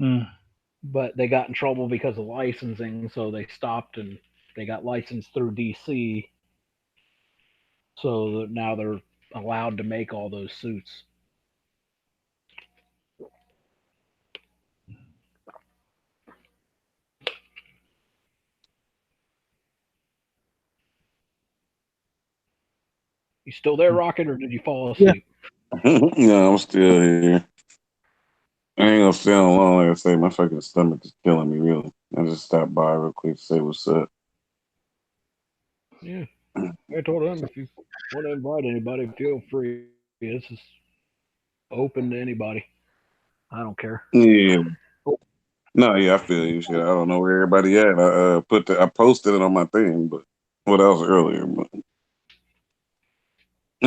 mm. But they got in trouble because of licensing, so they stopped and they got licensed through DC, so that now they're allowed to make all those suits. You still there, Rocket, or did you fall Yeah. asleep? No, I'm still here. I ain't gonna stay on long. Like I say, my fucking stomach is killing me. Really, I just stopped by real quick to say what's up. Yeah, I told him if you want to invite anybody, feel free. This is open to anybody. I don't care. Yeah. Oh, No, yeah, I feel you. Shit, I don't know where everybody at. I posted it on my thing, but what else earlier? But yeah,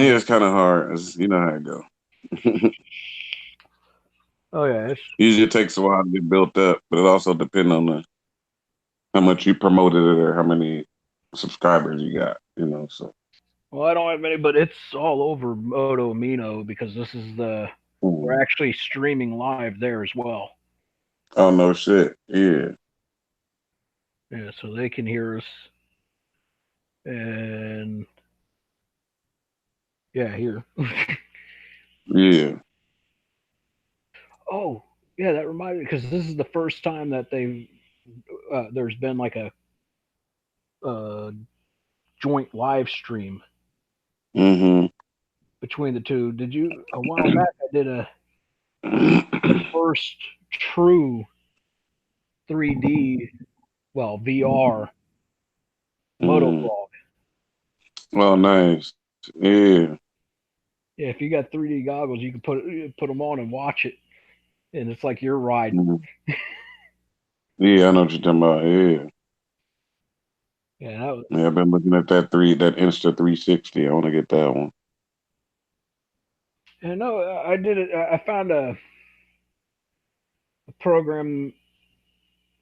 yeah. it's kind of hard. You know how it go. Oh yeah. It's Usually it takes a while to get built up, but it also depends on how much you promoted it or how many subscribers you got. So. well, I don't have many, but it's all over Moto Amino because this is the we're Mm. actually streaming live there as well. Oh no, shit. Yeah, Yeah, so they can hear us and yeah, here. yeah. Oh, yeah, that reminded me because this is the first time that there's been like a joint live stream Mm-hmm. between the two. Did you a while back? I did the first true 3D, well VR moto Mm. vlog. Oh, nice. Yeah. Yeah, if you got 3D goggles, you can put them on and watch it, and it's like you're riding. Mhm. Yeah, I know what you're talking about. Yeah. Yeah, that was, Yeah, I've been looking at that Insta 360. I want to get that one. and no, I did it. I found a program.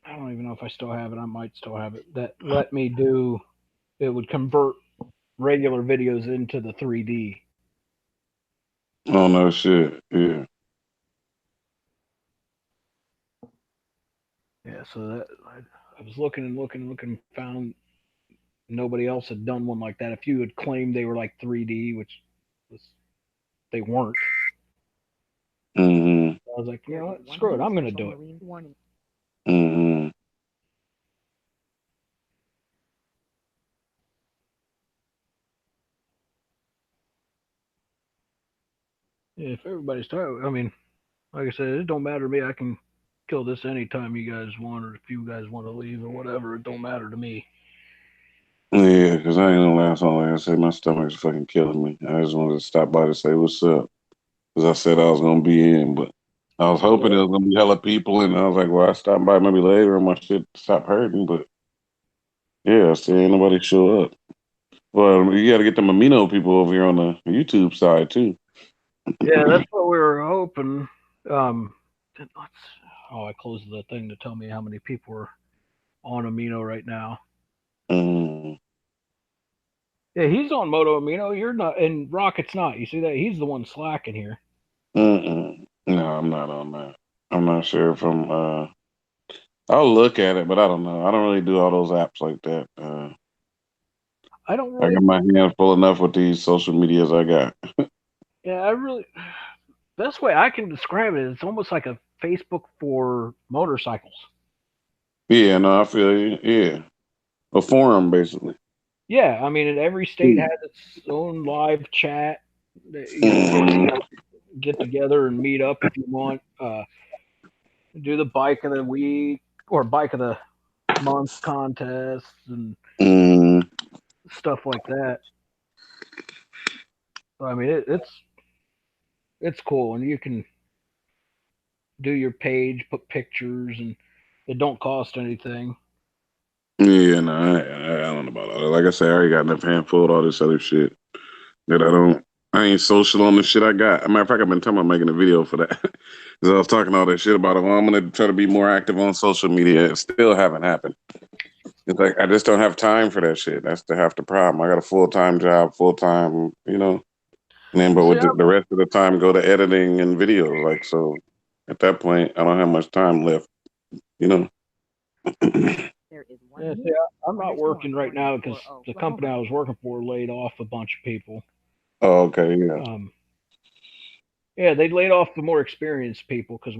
I don't even know if I still have it. I might still have it that let me do. It would convert regular videos into the 3D. Oh no, shit. Yeah. Yeah, so I was looking and looking and looking, found nobody else had done one like that. If you had claimed they were like 3D, which was they weren't, Mm-hmm. I was like, you There know is what, one screw it, I'm use gonna of do it. marine warning. Mm-hmm. Yeah, if everybody's tired, I mean, like I said, it don't matter to me. I can kill this anytime you guys want, or if you guys want to leave or whatever. It don't matter to me. Yeah, because I ain't gonna last long. Like I said, my stomach's fucking killing me. I just wanted to stop by to say what's up. Because I said I was gonna be in, but I was hoping Yeah, there was gonna be hella people, and I was like, well, I stop by maybe later and my shit stop hurting. But yeah, I still ain't nobody show up. Well, you got to get them amino people over here on the YouTube side too. yeah, that's what we were hoping. Um, let's. Oh, I closed the thing to tell me how many people are on Amino right now. Mm, Yeah, he's on Moto Amino. You're not, and Rocket's not. You see that? He's the one slacking here. mm-mm. No, I'm not on that. I'm not sure if I'm. I'll look at it, but I don't know. I don't really do all those apps like that. I don't I really. got my hands full enough with these social medias I got. Yeah, I really. Best way I can describe it is it's almost like a Facebook for motorcycles. Yeah, no, I feel you. Yeah, a forum basically. Yeah, I mean, and every state has its own live chat. You know, Mm-hmm. get together and meet up if you want. Do the bike of the week or bike of the month contests and Mm-hmm. stuff like that. So, I mean, it's cool, and you can do your page, put pictures, and it don't cost anything. Yeah, no, I don't know about all that. Like I said, I already got enough handful of all this other shit that I don't. I ain't social on the shit I got. As a matter of fact, I've been talking about making a video for that. Because I was talking all that shit about it. Well, I'm gonna try to be more active on social media. It still haven't happened. It's like I just don't have time for that shit. That's the half the problem. I got a full time job, full time, and then Well, but see, with the rest of the time go to editing and videos. Like so, at that point, I don't have much time left. You know. There is one yeah, see, use I'm not thunderstorm working right warning now because for the company Oklahoma. I was working for laid off a bunch of people. Oh, okay, yeah. Um, yeah, they laid off the more experienced people because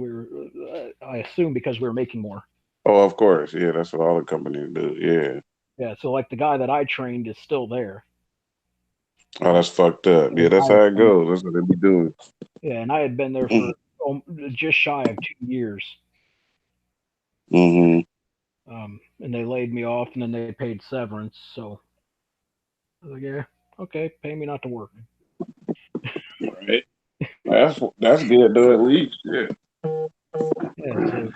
I assume because we were making more. Oh, of course, yeah. That's what all the companies do. Yeah. Yeah, so like the guy that I trained is still there. Oh, that's fucked up. Yeah, And that's how it goes. That's what they be doing. yeah, and I had been there for just shy of 2 years. Mm-hmm. And they laid me off, and then they paid severance. So I was like, yeah, okay, pay me not to work. Right. That's good though. At least, yeah. Yeah, so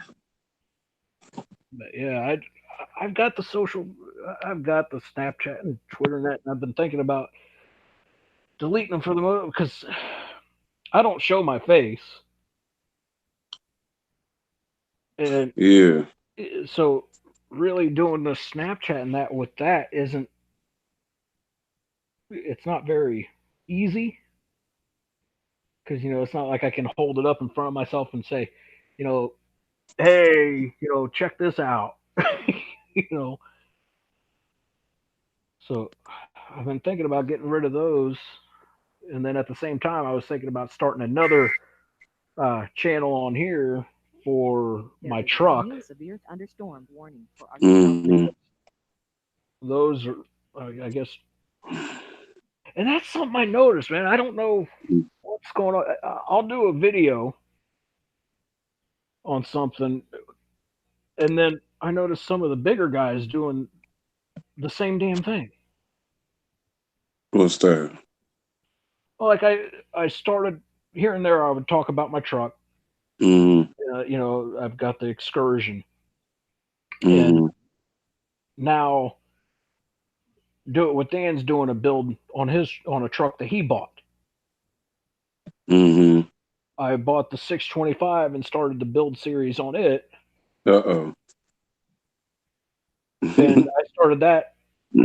but yeah, I've got the social, I've got the Snapchat and Twitter net, and I've been thinking about deleting them for the moment because I don't show my face, and Yeah. so really doing the Snapchat and that with that isn't, it's not very easy because it's not like I can hold it up in front of myself and say, you know, hey, check this out, you know. So I've been thinking about getting rid of those, and then at the same time, I was thinking about starting another channel on here for There my is one truck. new severe thunderstorm warning for Mm-hmm. Those are, I guess, and that's something I noticed, man. I don't know what's going on. I'll do a video on something, and then I noticed some of the bigger guys doing the same damn thing. What's that? Like I started here and there. I would talk about my truck. Mm-hmm. I've got the excursion, and Mm-hmm. now do it with Dan's doing a build on a truck that he bought. Mm-hmm. I bought the 625 and started the build series on it, Uh-oh. and I started that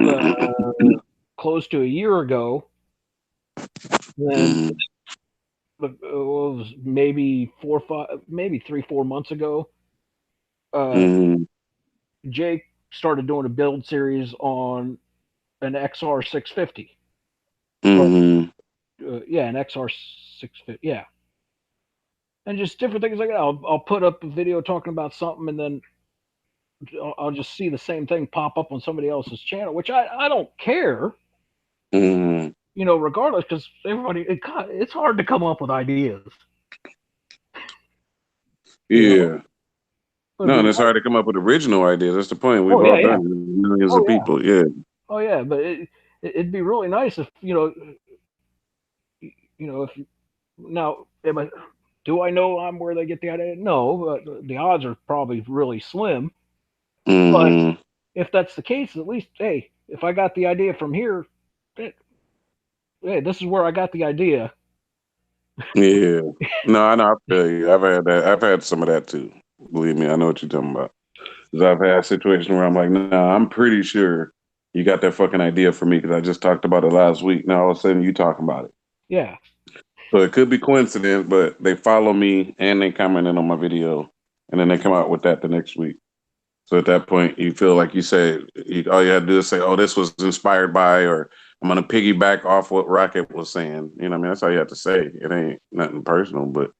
uh, close to a year ago. Then Mm-hmm. it was maybe 4, 5, maybe 3, 4 months ago. Uh, Mm-hmm. Jake started doing a build series on an XR 650, or Mm-hmm. yeah, an XR 650, yeah, and just different things like that. I'll put up a video talking about something, and then I'll just see the same thing pop up on somebody else's channel, which I don't care, Mm-hmm. regardless, because it's hard to come up with ideas, you know. Yeah. It'd No, be and it's hard to come up with original ideas. That's the point. We've oh all yeah, done yeah, it. Millions oh of yeah, people. Yeah. oh yeah, but it'd be really nice if if now do I know I'm where they get the idea? No, but the odds are probably really slim. But Mm-hmm. if that's the case, at least hey, if I got the idea from here, hey, this is where I got the idea. Yeah. No, I know. I feel you. I've had that. I've had some of that too. Believe me, I know what you're talking about. Because I've had a situation where I'm like, nah, I'm pretty sure you got that fucking idea for me because I just talked about it last week. Now all of a sudden you talking about it. Yeah, So it could be coincidence, but they follow me and they commented on my video, and then they come out with that the next week. So at that point, you feel like you say, all you had to do is say, "Oh, this was inspired by," or "I'm gonna piggyback off what Rocket was saying." You know, what I mean, that's all you have to say. It ain't nothing personal, but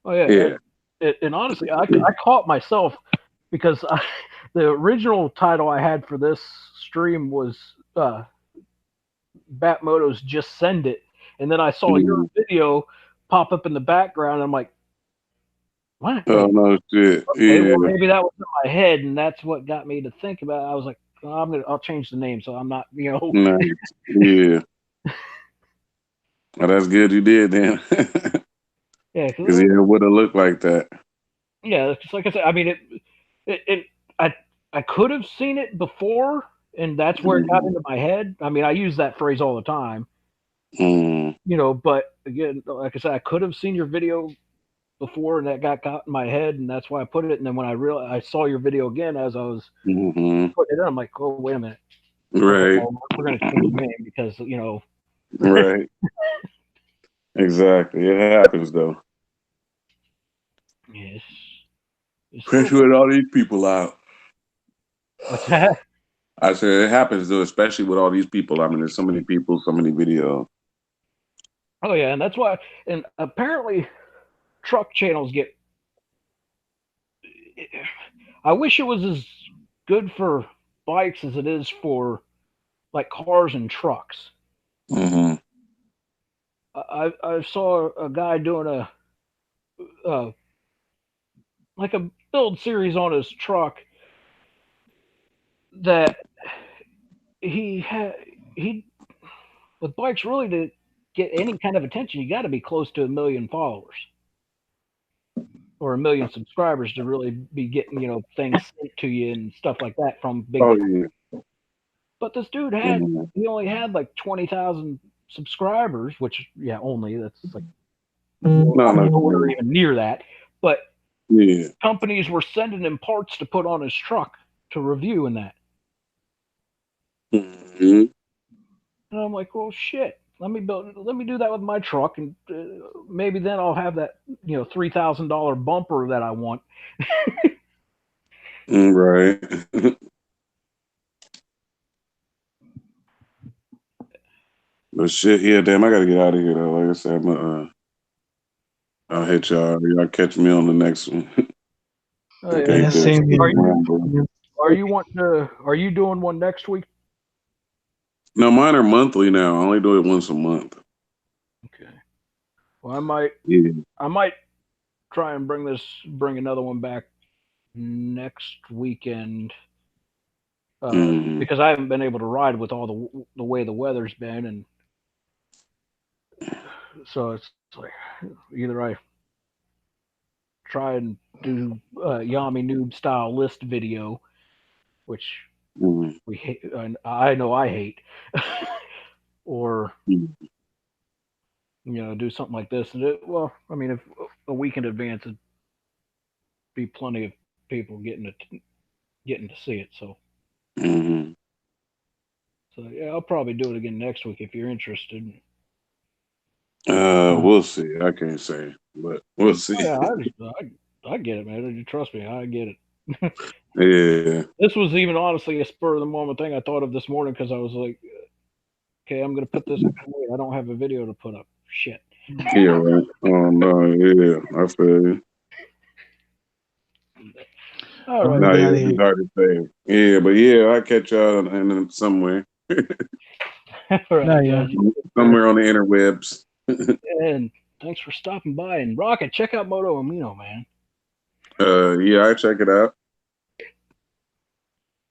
oh yeah, yeah. and honestly, I caught myself because the original title I had for this stream was BatMoto's "Just Send It," and then I saw your Mhm. video pop up in the background. And I'm like, what? Oh Wait, no, shit. okay, Yeah, well maybe that was in my head, and that's what got me to think about it. I was like, well, I'll change the name, so I'm not, nice. Yeah, well, that's good you did then, yeah, because yeah, it would have looked like that. yeah, just like I said, I mean it I I could have seen it before, and that's where it got Mm-hmm. into my head. I mean, I use that phrase all the time, Mm-hmm. but again, like I said, I could have seen your video before, and that got caught in my head, and that's why I put it. And then when I realized I saw your video again as I was Mm-hmm. putting it in, I'm like, oh wait a minute. Okay, Right, well we're gonna change the name because right, exactly. It happens though. yes, it's still Especially with all these people out. what's that? I said it happens though, especially with all these people. I mean, there's so many people, so many videos. Oh yeah, and that's why. And apparently, truck channels get. I wish it was as good for bikes as it is for like cars and trucks. Mm-hmm. I saw a guy doing uh, like a build series on his truck that he had he with bikes really did. get any kind of attention, you got to be close to 1 million followers or 1 million subscribers to really be getting things sent to you and stuff like that from big. Oh yeah. But this dude Mhm. he only had like 20,000 subscribers, which only that's like No, no. nowhere even near that. But Yeah. companies were sending him parts to put on his truck to review and that. Hmm. And I'm like, well, shit. Let me do that with my truck, and maybe then I'll have that $3,000 bumper that I want. Right. But shit, yeah, damn, I gotta get out of here though. Like I said, I'll hit y'all. Y'all catch me on the next one. Oh, I yeah. Yeah, can't just same here. Are you ramble. are you doing one next week? No, mine are monthly now. I only do it once a month. Okay. Well, Yeah. I might try and bring another one back next weekend Mm-hmm. because I haven't been able to ride with all the way the weather's been, and so it's like either I try and do Yami noob style list video, which Mm-hmm. we hate, and I know I hate, or do something like this. And well, I mean, if a week in advance, it'd be plenty of people getting to see it. Mm-hmm. So yeah, I'll probably do it again next week if you're interested. We'll see. I can't say, but we'll Oh see. yeah, I get it, man. You trust me, I get it. Yeah. This was even honestly a spur of the moment thing I thought of this morning because I was like, okay, I'm gonna put this. Wait, I don't have a video to put up. Shit. Yeah. Right. Oh no. Yeah. I feel you. All I'm right. gonna No, get yeah, out of it's here. hard to say. Yeah, but yeah, I'll catch y'all in somewhere. All No, right, yeah. guys. Somewhere on the interwebs. And thanks for stopping by. And Rocket, check out Moto Amino, man. Yeah, I check it out.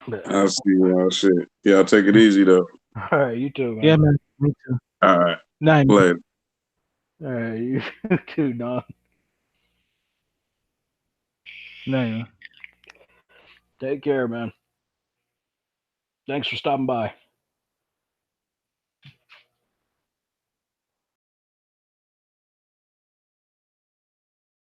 But, I'll see you. Shit. Yeah, I'll take it easy though. all right, you too, Yeah, man. man. Me too. All right. Night. Later. All right, you too, Don. Night. Take care, man. Thanks for stopping by.